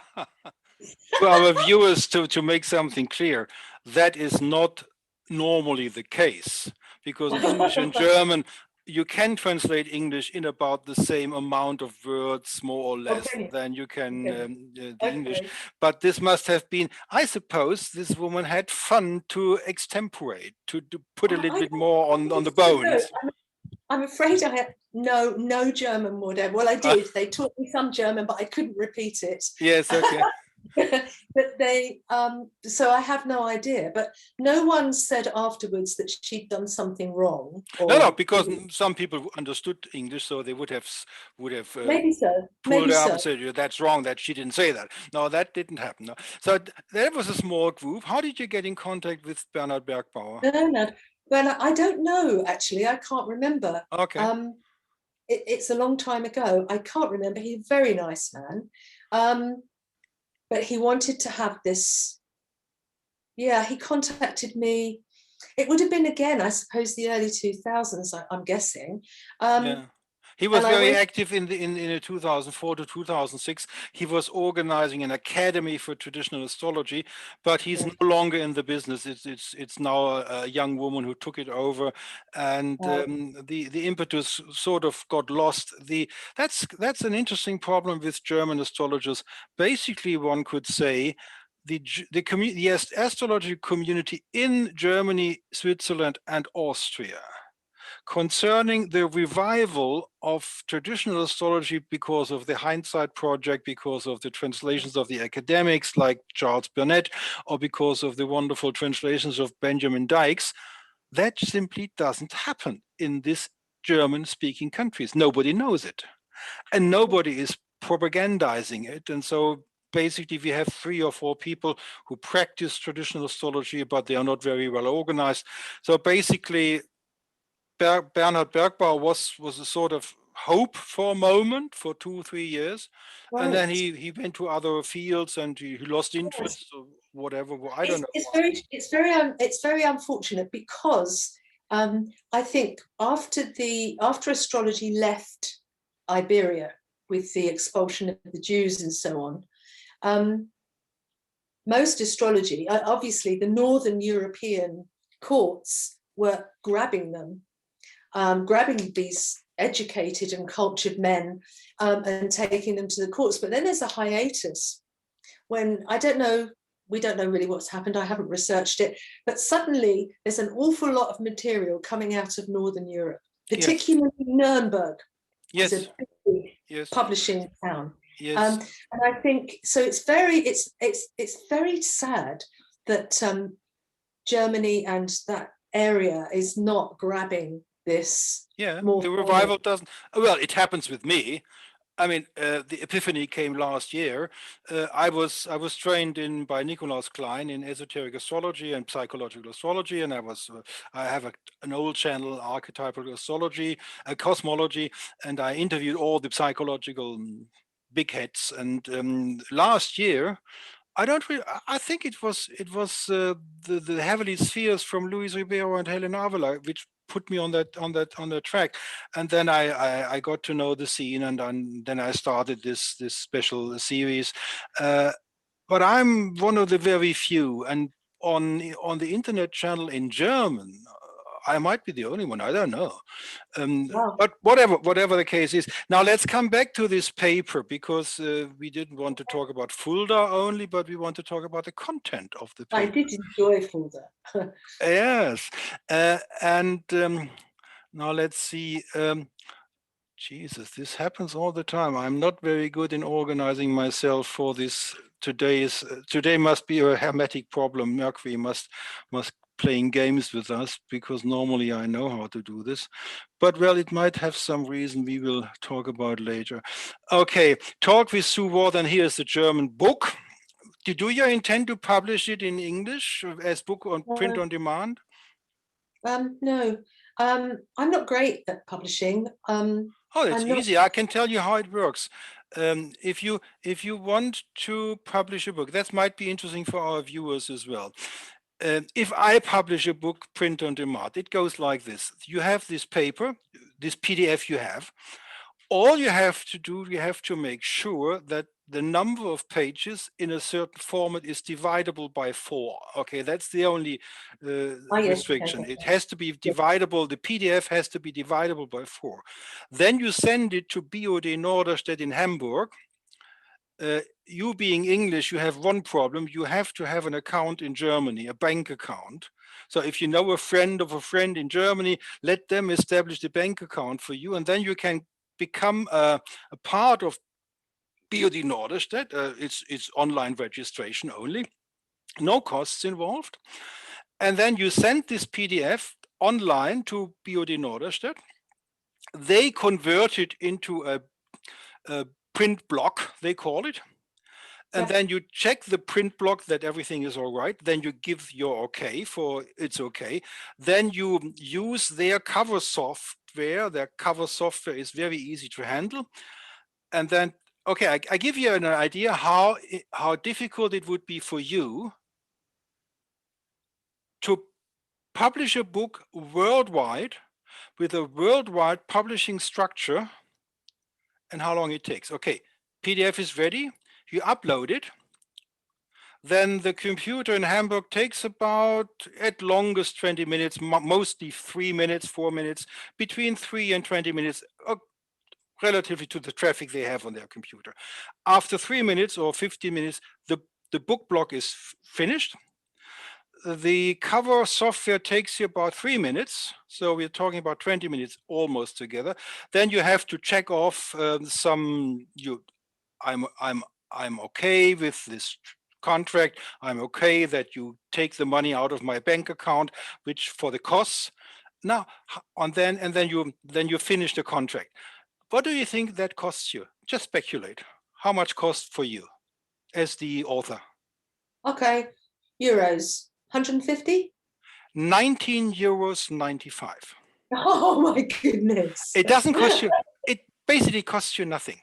To our viewers, to make something clear, that is not normally the case, because English and German, you can translate English in about the same amount of words, more or less, than you can the English. But this must have been, I suppose, this woman had fun to extemporate, to put a little bit more on the bones. I'm afraid I had no German whatever. Well, I did. They taught me some German, but I couldn't repeat it. Yes, okay. But they, so I have no idea. But no one said afterwards that she'd done something wrong. No, because some people understood English, so they would have maybe so. Pulled up and said, that's wrong, that she didn't say that. No, that didn't happen. No. So that was a small group. How did you get in contact with Bernhard Bergbauer? Bernhard, I don't know, actually. I can't remember. Okay. It's a long time ago. I can't remember. He's a very nice man. But he wanted to have this. Yeah, he contacted me. It would have been, again, I suppose, the early 2000s, I'm guessing. Yeah. He was very active in the 2004 to 2006. He was organizing an academy for traditional astrology, but he's no longer in the business. It's now a young woman who took it over, and the impetus sort of got lost. That's an interesting problem with German astrologers. Basically, one could say the astrology community in Germany, Switzerland, and Austria, concerning the revival of traditional astrology because of the Hindsight Project, because of the translations of the academics like Charles Burnett, or because of the wonderful translations of Benjamin Dykes, that simply doesn't happen in these German-speaking countries. Nobody knows it, and nobody is propagandizing it. And so basically we have 3 or 4 people who practice traditional astrology, but they are not very well organized. So basically Bernhard Bergbauer was a sort of hope for a moment, for 2-3 years, right. And then he went to other fields and he lost interest, or whatever. I don't know. It's very unfortunate, because I think after astrology left Iberia with the expulsion of the Jews and so on, most astrology, obviously the Northern European courts were grabbing them. Grabbing these educated and cultured men and taking them to the courts. But then there's a hiatus when we don't know really what's happened. I haven't researched it, but suddenly there's an awful lot of material coming out of Northern Europe, particularly Nuremberg. Yes. Is a big publishing town. Yes. And I think so. It's very sad that Germany and that area is not grabbing this. The revival doesn't. Well, it happens with me. I mean, the epiphany came last year. I was trained by Nikolaus Klein in esoteric astrology and psychological astrology, and I have an old channel, Archetypal Astrology, Cosmology, and I interviewed all the psychological big heads. And last year, I think it was the Heavenly Spheres from Luis Ribeiro and Helena Avila, which put me on that track. And then I got to know the scene, and then I started this special series. But I'm one of the very few, and on the internet channel in German, I might be the only one. I don't know. Wow. But whatever the case is. Now let's come back to this paper, because we didn't want to talk about Fulda only, but we want to talk about the content of the paper. I did enjoy Fulda. Yes. And now let's see. Jesus, this happens all the time. I'm not very good in organizing myself for this. Today must be a hermetic problem. Mercury must playing games with us, because normally I know how to do this. But well, it might have some reason we will talk about later. Okay, Talk with Sue Ward, and here's the German book. Do you intend to publish it in English as book on print on demand? No, I'm not great at publishing. Oh, it's easy. I can tell you how it works. If you want to publish a book, that might be interesting for our viewers as well. If I publish a book print on demand, it goes like this. You have this paper, this PDF you have. All you have to do, you have to make sure that the number of pages in a certain format is divisible by 4. Okay, that's the only restriction. It has to be divisible. The PDF has to be divisible by 4. Then you send it to BOD Norderstedt in Hamburg. You being English, you have one problem. You have to have an account in Germany, a bank account. So if you know a friend of a friend in Germany, let them establish the bank account for you, and then you can become a part of BOD Norderstedt. It's online registration only, no costs involved. And then you send this PDF online to BOD Norderstedt. They convert it into a print block, they call it. And then you check the print block that everything is all right. Then you give your okay for it's okay. Then you use their cover software. Their cover software is very easy to handle. And then, okay, I give you an idea how difficult it would be for you to publish a book worldwide with a worldwide publishing structure, and how long it takes. Okay, PDF is ready. You upload it. Then the computer in Hamburg takes about, at longest, 20 minutes, mostly 3 minutes, 4 minutes, between 3 and 20 minutes, relatively to the traffic they have on their computer. After 3 minutes or 15 minutes, the book block is finished. The cover software takes you about 3 minutes. So we're talking about 20 minutes almost together. Then you have to check off I'm okay with this contract. I'm okay that you take the money out of my bank account, which for the costs. Now, and then you finish the contract. What do you think that costs you? Just speculate. How much costs for you as the author? Okay, euros, 150? 19 euros 95. Oh my goodness. It doesn't cost you, it basically costs you nothing.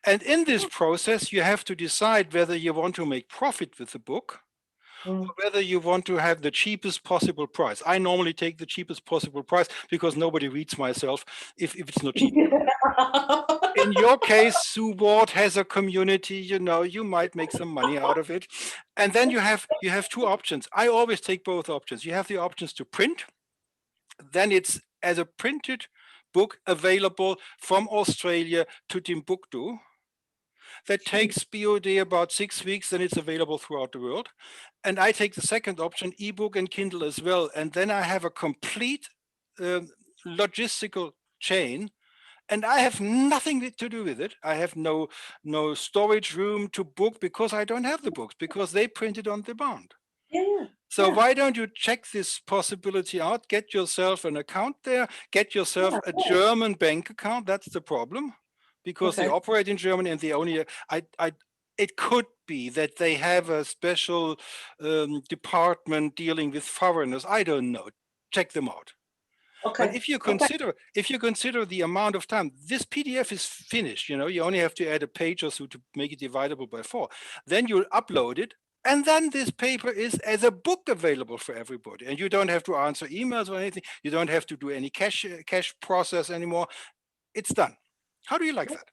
And in this process, you have to decide whether you want to make profit with the book, or whether you want to have the cheapest possible price. I normally take the cheapest possible price because nobody reads myself if it's not cheap. In your case, Sue Ward has a community, you might make some money out of it. And then you have 2 options. I always take both options. You have the options to print. Then it's as a printed book available from Australia to Timbuktu. That takes BOD about 6 weeks, then it's available throughout the world. And I take the second option, ebook and Kindle as well. And then I have a complete logistical chain, and I have nothing to do with it. I have no storage room to book because I don't have the books, because they print it on demand. Yeah. So why don't you check this possibility out? Get yourself an account there, get yourself a German bank account. That's the problem, because they operate in Germany, and they only, it could be that they have a special department dealing with foreigners. I don't know. Check them out. Okay. But if you consider the amount of time, this PDF is finished. You only have to add a page or so to make it divisible by 4. Then you'll upload it. And then this paper is as a book available for everybody. And you don't have to answer emails or anything. You don't have to do any cache process anymore. It's done. How do you like that?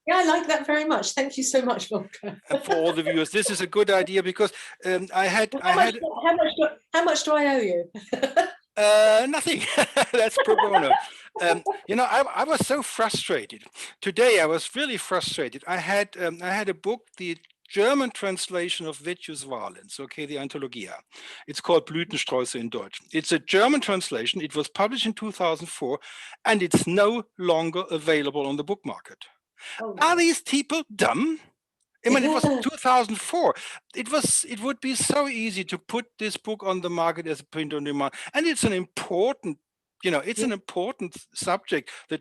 Yeah, I like that very much. Thank you so much, Volker. For all the viewers, this is a good idea because How much do I owe you? nothing. That's pro bono. You know, I was so frustrated today. I was really frustrated. I had a book, the German translation of Vettius Valens, okay, the Anthologia. It's called Blütensträuße in Deutsch. It's a German translation. It was published in 2004, and it's no longer available on the book market. Oh, Are these people dumb? I mean, it was 2004. It would be so easy to put this book on the market as a print on demand, and it's an important, you know, it's an important subject. The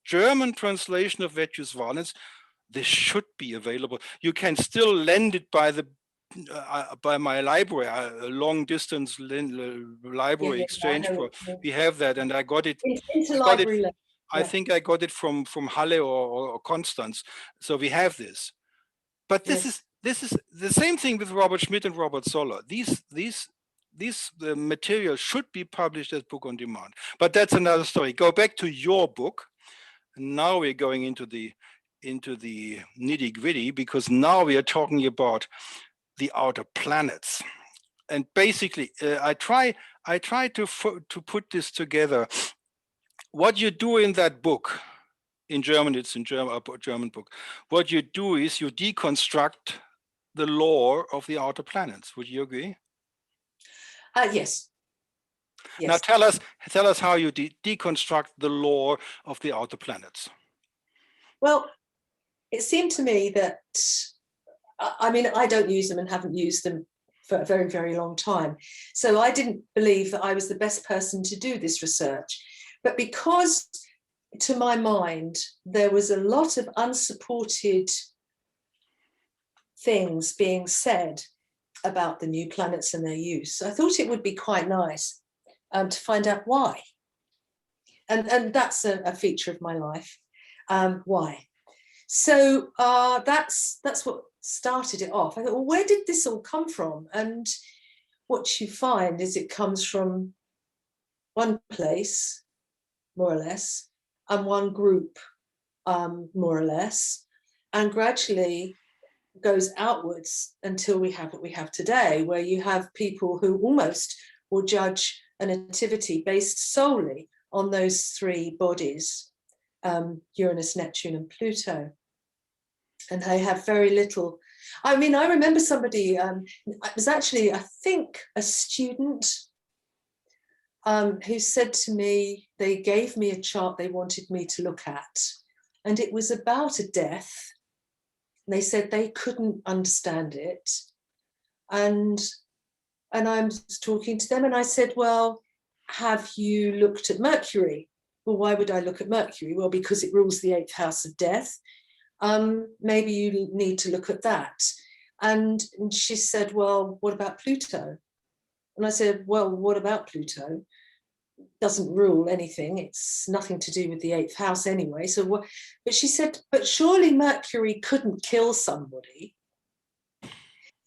German translation of Vettius Valens. This should be available. You can still lend it by the by my library, a long distance library exchange. We have that, and I got it. I think I got it from Halle or Constance. So we have this. But this is the same thing with Robert Schmidt and Robert Zoller. These material should be published as book on demand. But that's another story. Go back to your book. Now we're going into the nitty-gritty, because now we are talking about the outer planets. And basically, I try to put this together. What you do in that book, in German, it's in German, a German book. What you do is you deconstruct the lore of the outer planets. Would you agree? Yes. Now tell us how you deconstruct the lore of the outer planets. Well, it seemed to me that, I mean, I don't use them and haven't used them for a very, very long time. So I didn't believe that I was the best person to do this research. But because, to my mind, there was a lot of unsupported things being said about the new planets and their use, I thought it would be quite nice to find out why. And that's a feature of my life. Why? So that's what started it off. I thought, well, where did this all come from? And what you find is it comes from one place, more or less, and one group, more or less, and gradually goes outwards until we have what we have today, where you have people who almost will judge a nativity based solely on those three bodies, Uranus, Neptune, and Pluto. And they have very little. I mean, I remember somebody, it was actually, I think, a student who said to me, they gave me a chart they wanted me to look at, and it was about a death. And they said they couldn't understand it. And I was talking to them and I said, well, have you looked at Mercury? Well, why would I look at Mercury? Well, because it rules the 8th house of death. Maybe you need to look at that. And she said, well, what about Pluto? And I said, well, what about Pluto? Doesn't rule anything. It's nothing to do with the 8th house anyway. So what? But she said, but surely Mercury couldn't kill somebody.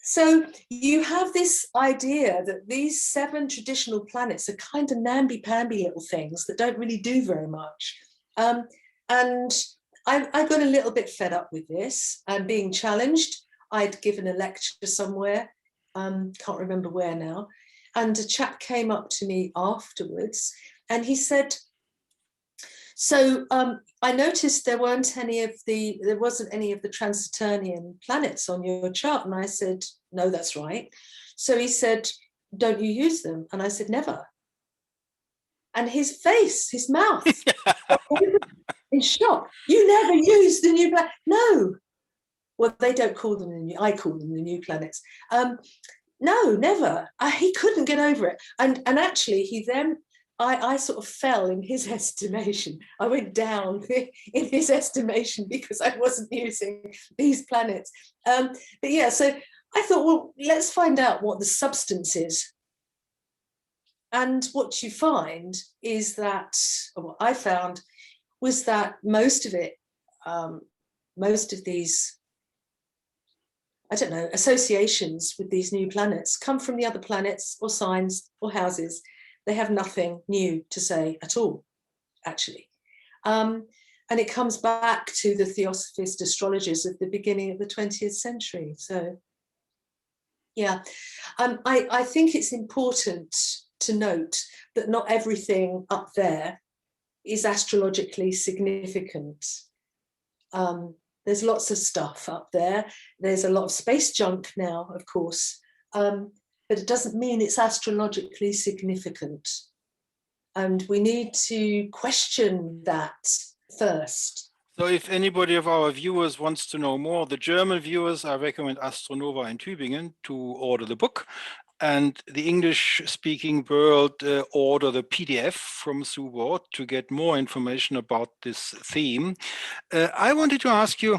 So you have this idea that these 7 traditional planets are kind of namby-pamby little things that don't really do very much. And I got a little bit fed up with this and being challenged. I'd given a lecture somewhere, can't remember where now, and a chap came up to me afterwards and he said, so I noticed there wasn't any of the Trans-Saturnian planets on your chart. And I said, no, that's right. So he said, don't you use them? And I said, never. And his face, his mouth, in shock. You never use the new planet? No. Well, they don't call them the new, I call them the new planets. No, never. He couldn't get over it. And actually, he then, I sort of fell in his estimation. I went down in his estimation because I wasn't using these planets. But yeah, so I thought, well, let's find out what the substance is. And what you find is that, or what I found was that most of it, most of these I don't know, associations with these new planets come from the other planets or signs or houses. They have nothing new to say at all, actually. And it comes back to the theosophist astrologers at the beginning of the 20th century. So, yeah, I think it's important to note that not everything up there is astrologically significant. There's lots of stuff up there. There's a lot of space junk now, of course, but it doesn't mean it's astrologically significant. And we need to question that first. So if anybody of our viewers wants to know more, the German viewers, I recommend Astronova in Tübingen to order the book. And the English-speaking world order the PDF from Sue Ward to get more information about this theme. I wanted to ask you,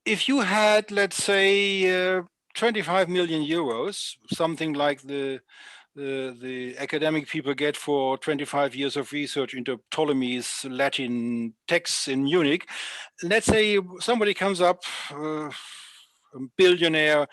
if you had, let's say, 25 million euros, something like the academic people get for 25 years of research into Ptolemy's Latin texts in Munich. Let's say somebody comes up, a billionaire.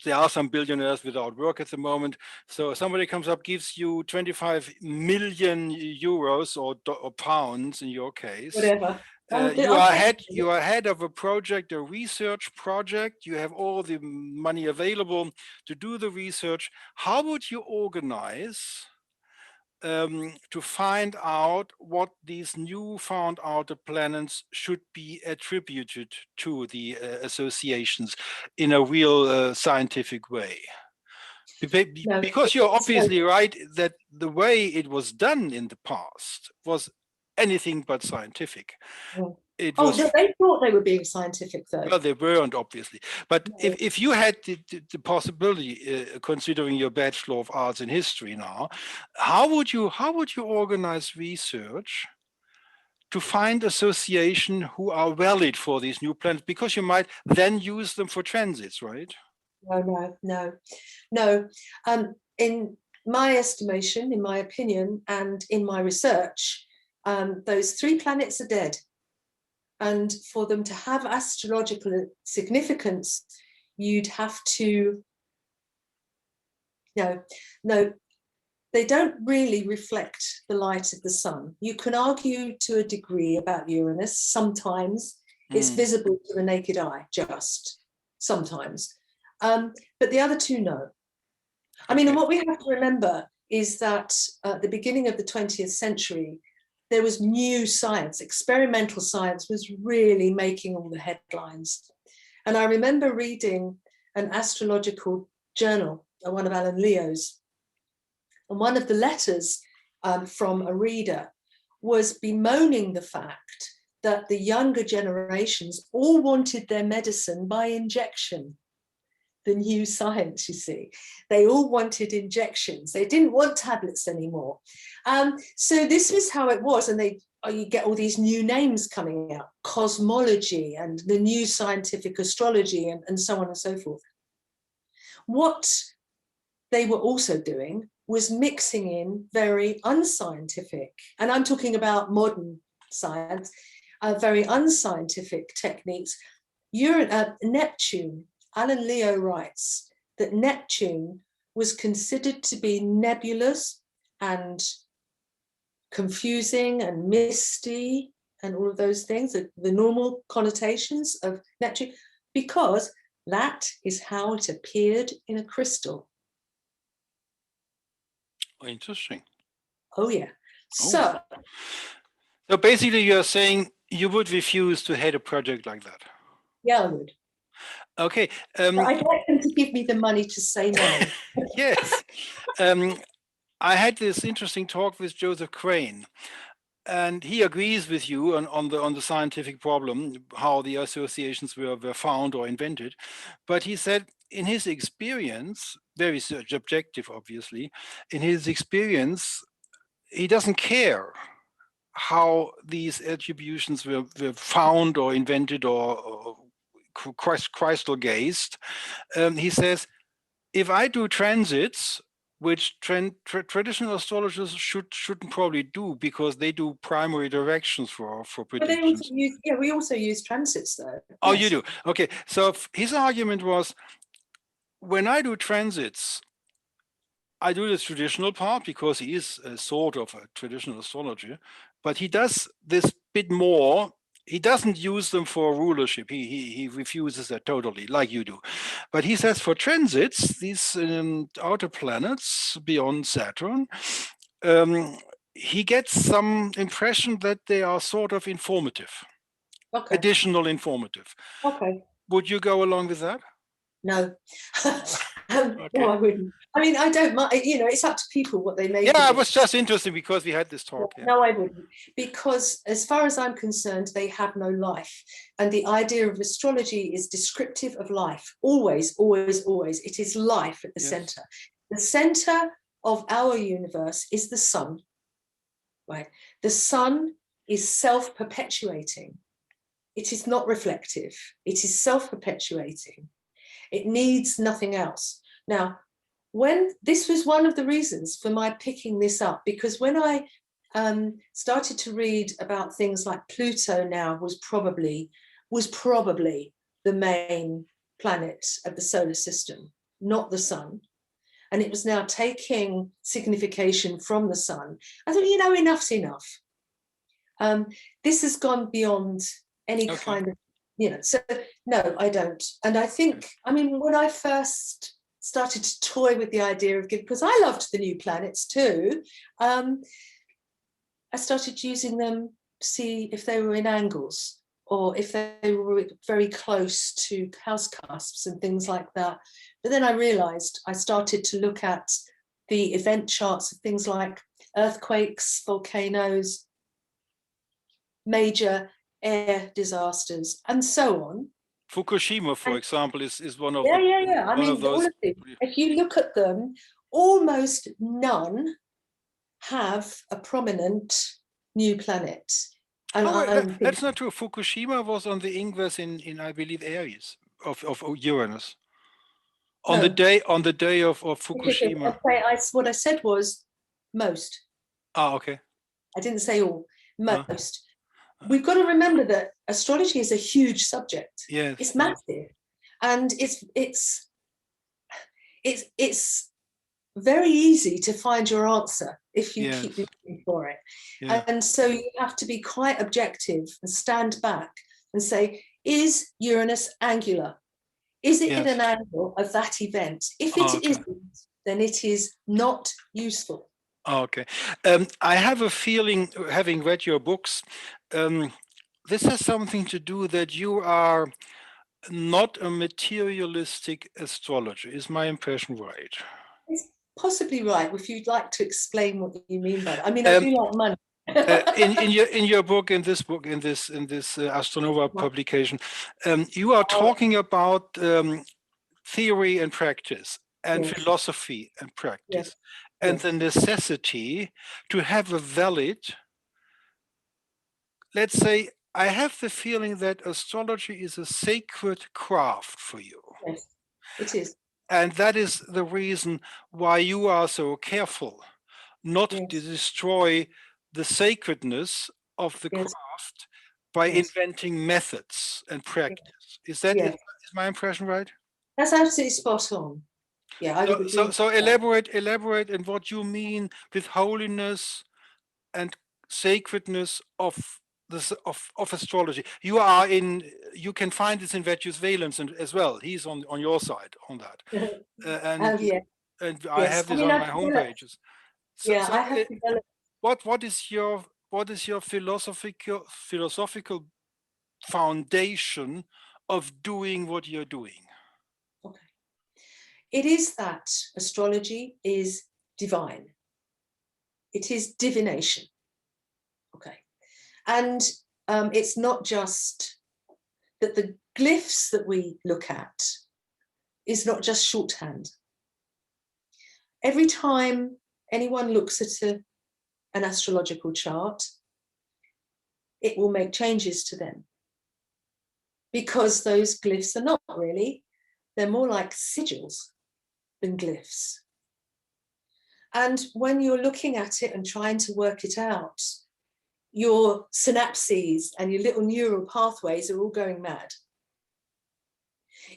There are some billionaires without work at the moment. So somebody comes up, gives you 25 million euros or pounds in your case. Whatever. You are head of a project, a research project. You have all the money available to do the research. How would you organize to find out what these new found outer planets should be attributed to the associations in a real scientific way? Because you're obviously right that the way it was done in the past was anything but scientific. They thought they were being scientific, though. Well, they weren't, obviously. But if you had the possibility, considering your Bachelor of Arts in History now, how would you organize research to find association who are valid for these new planets? Because you might then use them for transits, right? No. In my estimation, in my opinion, and in my research, those 3 planets are dead. And for them to have astrological significance, you'd have to, no, they don't really reflect the light of the sun. You can argue to a degree about Uranus. Sometimes it's visible to the naked eye, just sometimes. But the other 2, no. I mean, and what we have to remember is that at the beginning of the 20th century, there was new science. Experimental science was really making all the headlines. And I remember reading an astrological journal, one of Alan Leo's, and one of the letters from a reader was bemoaning the fact that the younger generations all wanted their medicine by injection. The new science, you see, they all wanted injections. They didn't want tablets anymore. So this was how it was. And you get all these new names coming out, cosmology and the new scientific astrology and so on and so forth. What they were also doing was mixing in very unscientific, and I'm talking about modern science, very unscientific techniques. Neptune, Alan Leo writes that Neptune was considered to be nebulous and confusing and misty and all of those things, the normal connotations of Neptune, because that is how it appeared in a crystal. Interesting. Oh, yeah. So basically you're saying you would refuse to head a project like that? Yeah, I would. Okay. I'd like them to give me the money to say no. Yes. I had this interesting talk with Joseph Crane, and he agrees with you on the scientific problem, how the associations were found or invented. But he said in his experience, very subjective, obviously, in his experience, he doesn't care how these attributions were found or invented or crystal gazed. He says, if I do transits, which traditional astrologers shouldn't probably do, because they do primary directions for But they also predictions. use, yeah, we also use transits though. Oh, Yes. you do? Okay. So his argument was, when I do transits, I do this traditional part because he is a sort of a traditional astrologer, but he does this bit more. He doesn't use them for rulership. He refuses that totally, like you do. But he says for transits, these outer planets beyond Saturn, he gets some impression that they are sort of informative, Okay. additional informative. Okay. Would you go along with that? No. Okay. No, I wouldn't. I mean, I don't mind. You know, it's up to people what they make. Yeah, of it was just interesting because we had this talk. Yeah. No, I wouldn't, because as far as I'm concerned, they have no life. And the idea of astrology is descriptive of life. Always, always, always. It is life at the center. The center of our universe is the sun, right? The sun is self-perpetuating. It is not reflective. It is self-perpetuating. It needs nothing else. Now, when this was one of the reasons for my picking this up, because when I started to read about things like Pluto now was probably the main planet of the solar system, not the sun. And it was now taking signification from the sun. I thought, you know, enough's enough. This has gone beyond any kind of, you know, so no, I don't. And I think, I mean, when I first started to toy with the idea of giving, because I loved the new planets too, I started using them to see if they were in angles or if they were very close to house cusps and things like that. But then I realized I started to look at the event charts of things like earthquakes, volcanoes, major air disasters, and so on. Fukushima, for example, is one of I mean, of those. all of them, if you look at them, almost none have a prominent new planet. And That's not true. Fukushima was on the inverse in I believe Aries of Uranus. On the day of Fukushima. What I said was most. Ah, okay. I didn't say all, most. We've got to remember that astrology is a huge subject. Yes. It's massive. And it's very easy to find your answer if you keep looking for it. Yeah. And so you have to be quite objective and stand back and say, is Uranus angular? Is it in an angle of that event? If it isn't, then it is not useful. Okay. I have a feeling, having read your books, this has something to do that you are not a materialistic astrologer. Is my impression right? It's possibly right, if you'd like to explain what you mean by that. I mean, I do like money. in your book, in this Astronova publication, you are talking about theory and practice, and philosophy and practice, and the necessity to have a valid, let's say, I have the feeling that astrology is a sacred craft for you. Yes, it is. And that is the reason why you are so careful not to destroy the sacredness of the craft by inventing methods and practice. Is is my impression right? That's absolutely spot on. Yeah, I would agree. So elaborate in what you mean with holiness and sacredness of this of astrology. You can find this in Vettius Valens as well. He's on your side on that. And I have this on my homepages. So, I have developed. What is your philosophical foundation of doing what you're doing? Okay. It is that astrology is divine. It is divination. Okay. And it's not just that the glyphs that we look at is not just shorthand. Every time anyone looks at an astrological chart, it will make changes to them, because those glyphs are not really, they're more like sigils than glyphs. And when you're looking at it and trying to work it out, your synapses and your little neural pathways are all going mad.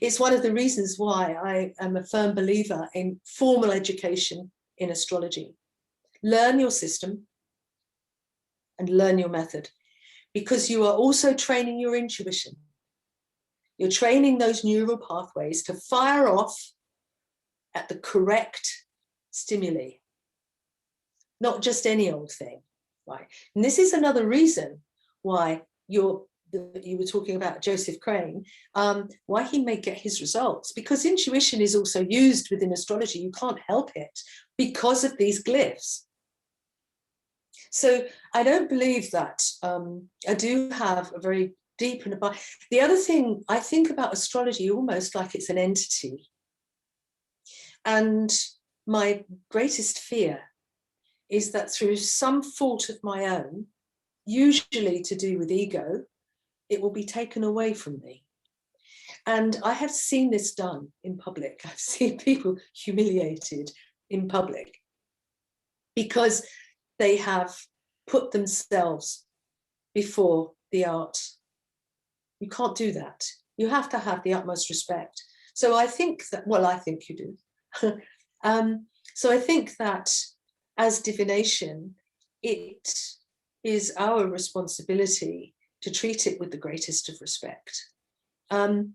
It's one of the reasons why I am a firm believer in formal education in astrology. Learn your system and learn your method, because you are also training your intuition. You're training those neural pathways to fire off at the correct stimuli, not just any old thing, right? And this is another reason why you were talking about Joseph Crane, why he may get his results, because intuition is also used within astrology. You can't help it because of these glyphs. So I don't believe that. I do have a very deep and abiding. The other thing, I think about astrology almost like it's an entity. And my greatest fear is that through some fault of my own, usually to do with ego, it will be taken away from me. And I have seen this done in public. I've seen people humiliated in public because they have put themselves before the art. You can't do that. You have to have the utmost respect. So I think that, well, I think you do. So I think that as divination, it is our responsibility to treat it with the greatest of respect, and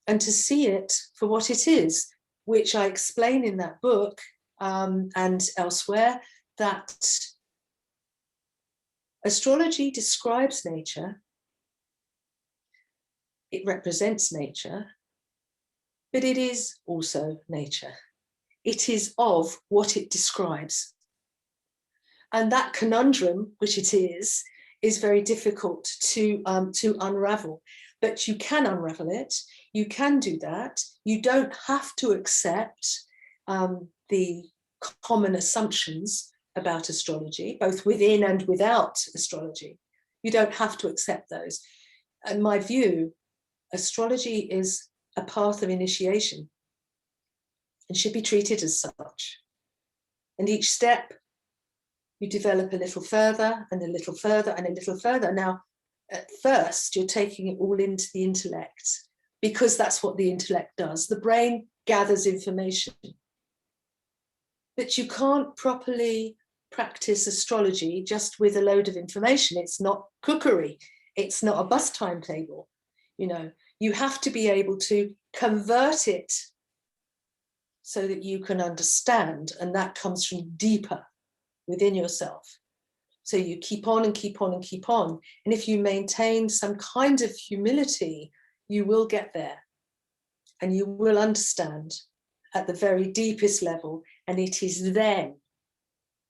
to see it for what it is, which I explain in that book and elsewhere, that astrology describes nature, it represents nature, but it is also nature. It is of what it describes. And that conundrum, which it is very difficult to unravel. But you can unravel it. You can do that. You don't have to accept the common assumptions about astrology, both within and without astrology. You don't have to accept those. In my view, astrology is a path of initiation and should be treated as such. And each step, you develop a little further and a little further and a little further. Now, at first, you're taking it all into the intellect, because that's what the intellect does. The brain gathers information. But you can't properly practice astrology just with a load of information. It's not cookery. It's not a bus timetable. You know, you have to be able to convert it so that you can understand, and that comes from deeper within yourself. So you keep on and keep on and keep on. And if you maintain some kind of humility, you will get there and you will understand at the very deepest level. And it is then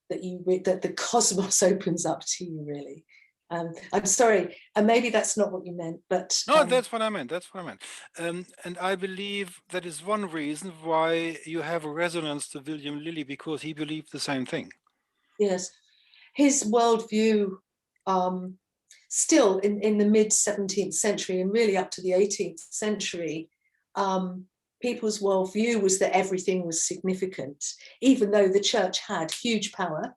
that the cosmos opens up to you, really. I'm sorry, and maybe that's not what you meant, but no, that's what I meant. That's what I meant. And I believe that is one reason why you have a resonance to William Lilly, because he believed the same thing. Yes, his worldview, still in the mid 17th century and really up to the 18th century, people's worldview was that everything was significant, even though the church had huge power.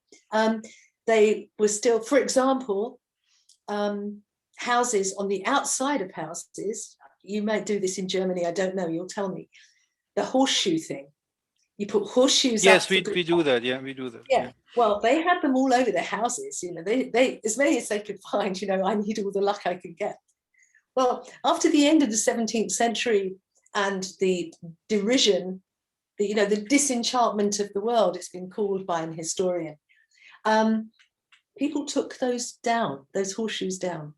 They were still, for example, houses on the outside of houses, you might do this in Germany, I don't know, you'll tell me, the horseshoe thing. You put horseshoes. Yes, we do that. Yeah, we do that. Yeah. Well, they had them all over their houses. You know, they as many as they could find. You know, I need all the luck I could get. Well, after the end of the 17th century and the derision, the disenchantment of the world, it's been called by an historian. People took those down, those horseshoes down,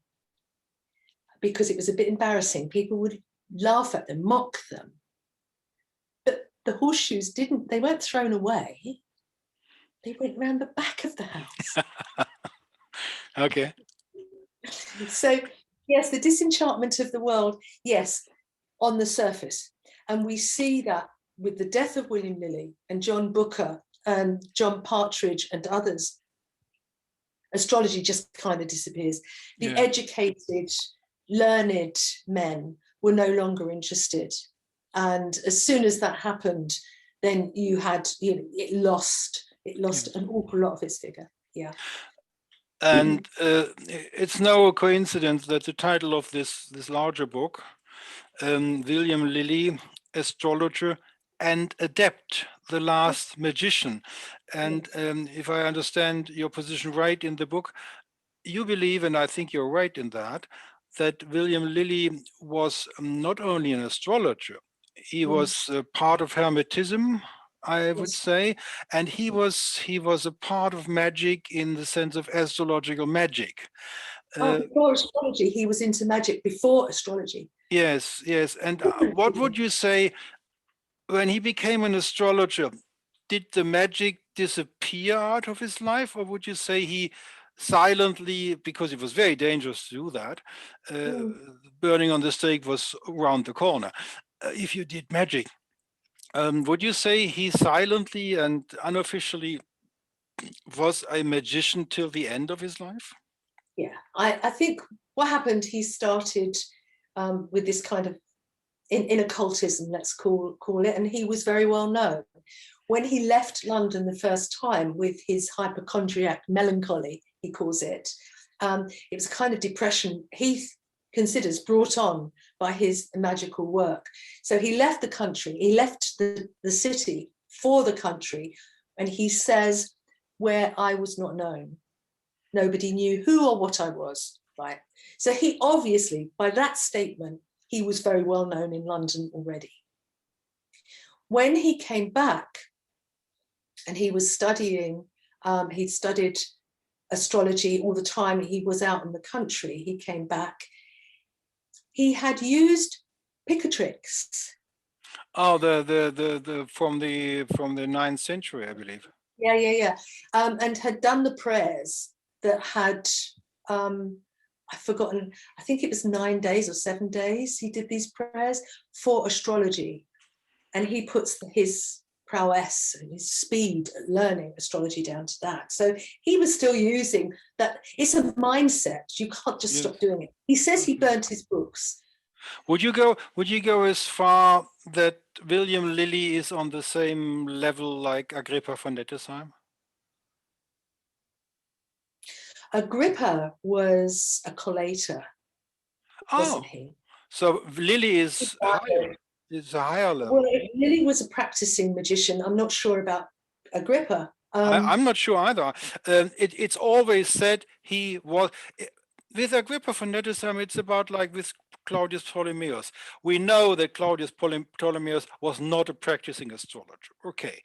because it was a bit embarrassing. People would laugh at them, mock them. The horseshoes they weren't thrown away. They went round the back of the house. Okay. So, yes, the disenchantment of the world, yes, on the surface. And we see that with the death of William Lilly and John Booker and John Partridge and others, astrology just kind of disappears. The educated, learned men were no longer interested. And as soon as that happened, then you had, it lost it lost an awful lot of its vigor. Yeah. And it's no coincidence that the title of this larger book, William Lilly, Astrologer and Adept, the Last Magician. And if I understand your position right in the book, you believe, and I think you're right in that William Lilly was not only an astrologer, he was part of Hermetism, I would say, and he was a part of magic in the sense of astrological magic. Before astrology, he was into magic before astrology. Yes, yes. And what would you say when he became an astrologer? Did the magic disappear out of his life, or would you say he silently, because it was very dangerous to do that, burning on the stake was around the corner if you did magic? Would you say he silently and unofficially was a magician till the end of his life? Yeah, I think what happened, he started with this kind of in occultism, let's call it, and he was very well known. When he left London the first time with his hypochondriac melancholy, he calls it, it was a kind of depression he considers brought on by his magical work. So he left the country, he left the city for the country, and he says, where I was not known. Nobody knew who or what I was, right? So he obviously, by that statement, he was very well known in London already. When he came back and he was studying, he'd studied astrology all the time, he was out in the country, he came back, he had used Picatrix. Oh, the from the 9th century, I believe. Yeah. And had done the prayers that had, I've forgotten, I think it was 9 days or 7 days he did these prayers for astrology. And he puts his prowess and his speed at learning astrology down to that. So he was still using that. It's a mindset. You can't just stop doing it. He says he burnt his books. Would you go as far that William Lilly is on the same level like Agrippa von Nettesheim? Agrippa was a collator, wasn't he? So Lilly is higher. It's a higher level. Well, Lilly was a practicing magician. I'm not sure about Agrippa. I'm not sure either. It's always said he was. With Agrippa von Nettesheim, it's about like with Claudius Ptolemaeus. We know that Claudius Ptolemaeus was not a practicing astrologer. Okay.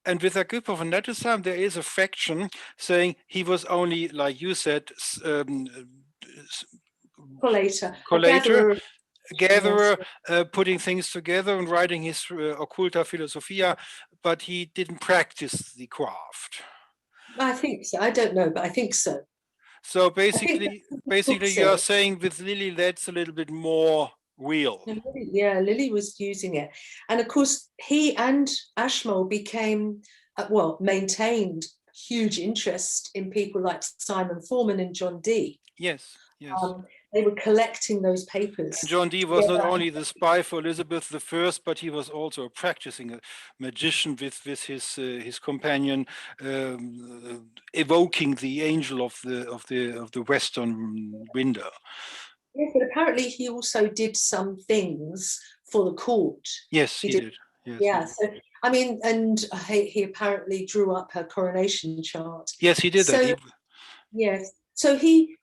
And with Agrippa von Nettesheim, there is a faction saying he was only, like you said, collator, gatherer, putting things together and writing his Occulta Philosophia, but he didn't practice the craft. I think so. I don't know, but I think so. So basically you're saying with Lilly, that's a little bit more real. Yeah, Lilly was using it. And of course, he and Ashmole became, maintained huge interest in people like Simon Forman and John Dee. Yes. They were collecting those papers. And John Dee was not only the spy for Elizabeth I, but he was also a practicing magician with his companion, evoking the angel of the western window. Yes, but apparently he also did some things for the court. Yes, he did. Yes, yeah. So I mean, and he apparently drew up her coronation chart. Yes, he did that. Yes. So he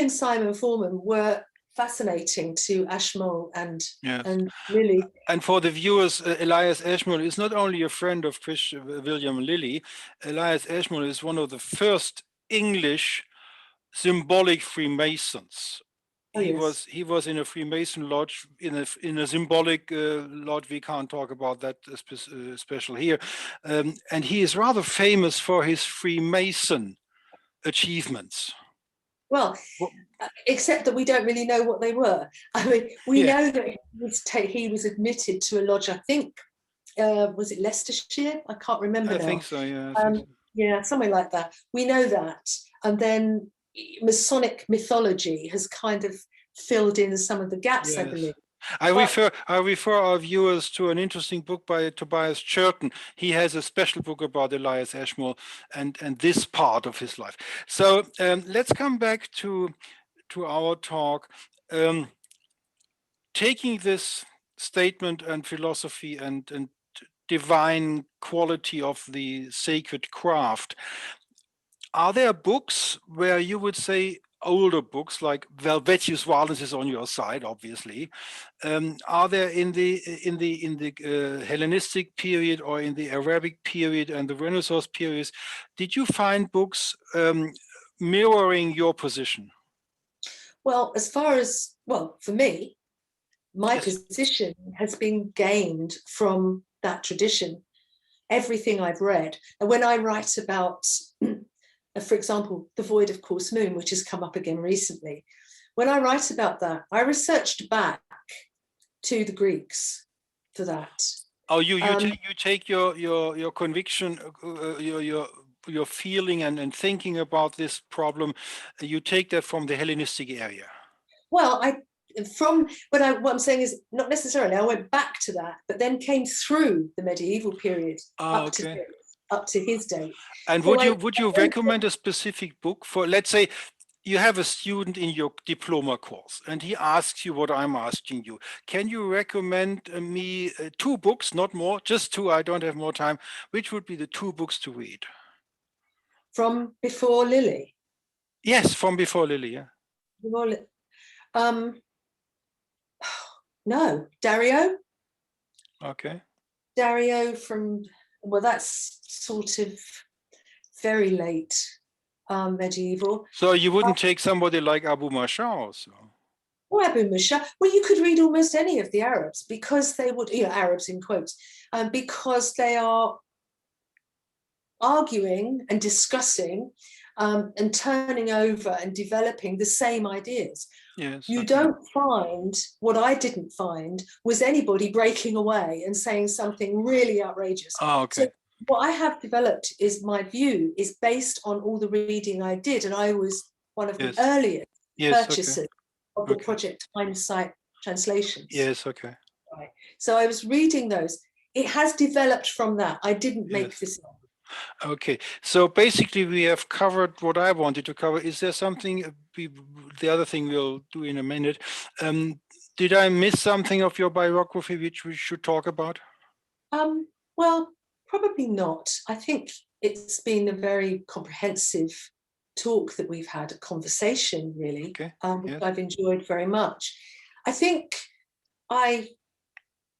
and Simon Forman were fascinating to Ashmole and Lilly. And for the viewers, Elias Ashmole is not only a friend of William Lilly. Elias Ashmole is one of the first English symbolic Freemasons. He was in a Freemason lodge, in a symbolic lodge. We can't talk about that special here. And he is rather famous for his Freemason achievements. Well, except that we don't really know what they were. I mean, we know that he was admitted to a lodge, I think, was it Leicestershire? I can't remember now. I think so, yeah. Yeah, something like that. We know that. And then Masonic mythology has kind of filled in some of the gaps, I believe. I But refer our viewers to an interesting book by Tobias Churton. He has a special book about Elias Ashmole and this part of his life. So let's come back to our talk. Taking this statement and philosophy and divine quality of the sacred craft, are there books where you would say, older books like Helvetius Valens is on your side, obviously. Are there in the Hellenistic period or in the Arabic period and the Renaissance periods, did you find books mirroring your position? well, as far as, well, for me, my Yes. position has been gained from that tradition. Everything I've read. And when I write about, for example, The Void of Coarse Moon, which has come up again recently, when I write about that, I researched back to the Greeks for that. Oh, you take your conviction, your feeling and thinking about this problem, you take that from the Hellenistic area. Well, what I'm saying is not necessarily. I went back to that, but then came through the medieval period up to his date. And So would you recommend a specific book for, let's say, you have a student in your diploma course and he asks you what I'm asking you. Can you recommend me 2 books, not more, just 2, I don't have more time. Which would be the 2 books to read? From before Lilly? Yes, from before Lilly, yeah. No, Dario. Okay. Dario from, well, that's sort of very late medieval. So you wouldn't take somebody like Abu Mashar also? Or Abu Mashar. Well, you could read almost any of the Arabs because they would, Arabs in quotes, because they are arguing and discussing and turning over and developing the same ideas. Yes. You don't find, what I didn't find, was anybody breaking away and saying something really outrageous. Oh, okay. So what I have developed is my view is based on all the reading I did, and I was one of the earliest purchasers of the Project Hindsight translations. Yes, okay. Right. So I was reading those. It has developed from that. I didn't make this up. Okay, so basically we have covered what I wanted to cover. Is there something, the other thing we'll do in a minute. Did I miss something of your biography which we should talk about? Well, probably not. I think it's been a very comprehensive talk that we've had, a conversation really, which I've enjoyed very much. I think I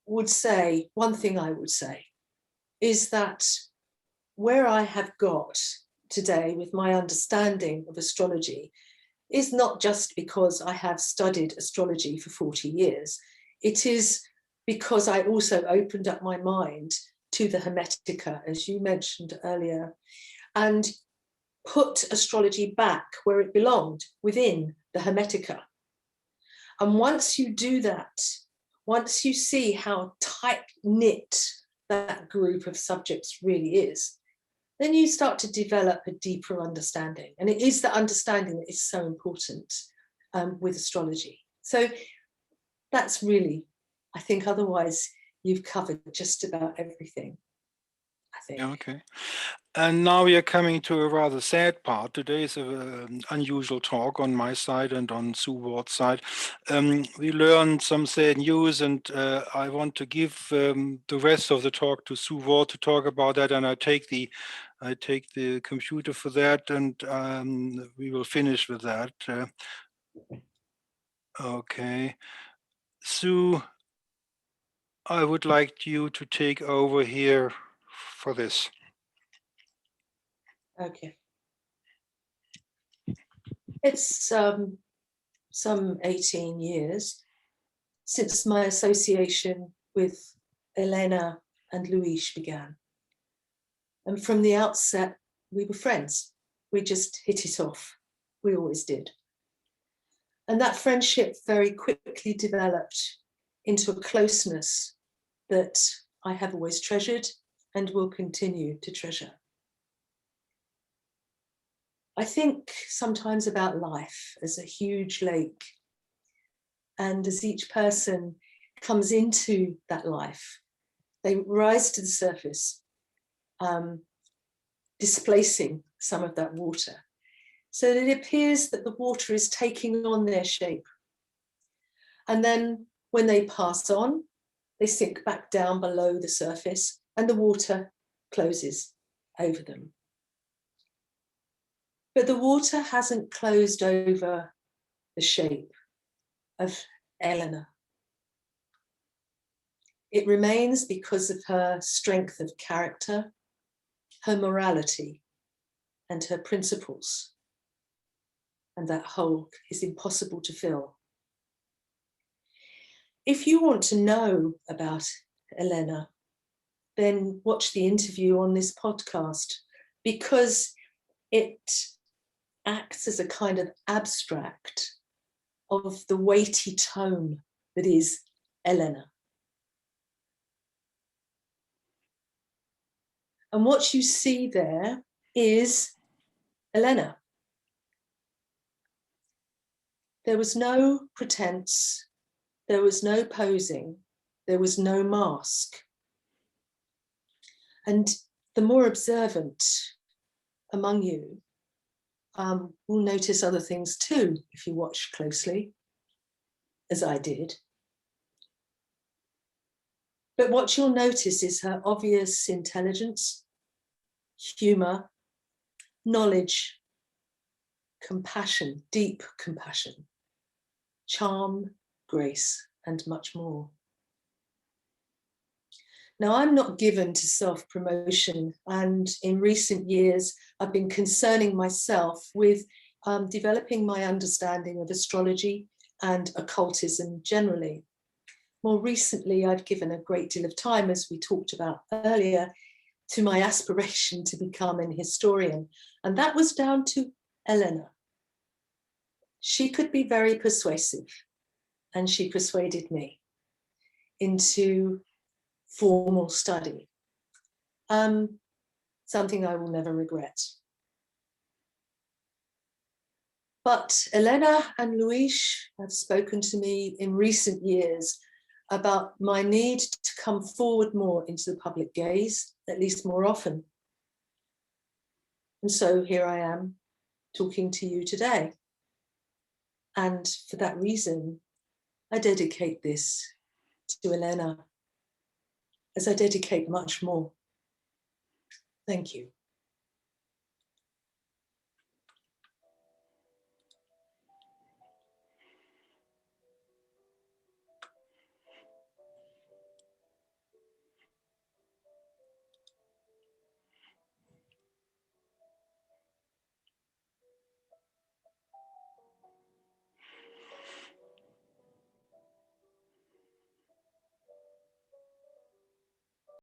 would say, one thing I would say is that where I have got today with my understanding of astrology is not just because I have studied astrology for 40 years. It is because I also opened up my mind to the Hermetica, as you mentioned earlier, and put astrology back where it belonged, within the Hermetica. And once you do that, once you see how tight-knit that group of subjects really is, then you start to develop a deeper understanding. And it is the understanding that is so important with astrology. So that's really, I think, otherwise you've covered just about everything, I think. Okay. And now we are coming to a rather sad part. Today is an unusual talk on my side and on Sue Ward's side. We learned some sad news, and I want to give the rest of the talk to Sue Ward to talk about that. And I take the computer for that, and we will finish with that. Okay, Sue, I would like you to take over here for this. Okay. It's some 18 years since my association with Elena and Luis began. And from the outset, we were friends. We just hit it off. We always did. And that friendship very quickly developed into a closeness that I have always treasured and will continue to treasure. I think sometimes about life as a huge lake, and as each person comes into that life. They rise to the surface, displacing some of that water. So that it appears that the water is taking on their shape. And then when they pass on, they sink back down below the surface and the water closes over them. But the water hasn't closed over the shape of Elena. It remains because of her strength of character, her morality, and her principles. And that hole is impossible to fill. If you want to know about Elena, then watch the interview on this podcast, because it acts as a kind of abstract of the weighty tone that is Elena. And what you see there is Elena. There was no pretense, there was no posing, there was no mask. And the more observant among you will notice other things too, if you watch closely, as I did. But what you'll notice is her obvious intelligence, humor, knowledge, compassion, deep compassion, charm, grace, and much more. Now, I'm not given to self-promotion, and in recent years, I've been concerning myself with developing my understanding of astrology and occultism generally. More recently, I've given a great deal of time, as we talked about earlier, to my aspiration to become an historian, and that was down to Elena. She could be very persuasive, and she persuaded me into formal study, something I will never regret. But Elena and Luis have spoken to me in recent years about my need to come forward more into the public gaze, at least more often. And so here I am talking to you today. And for that reason, I dedicate this to Elena, as I dedicate much more. Thank you.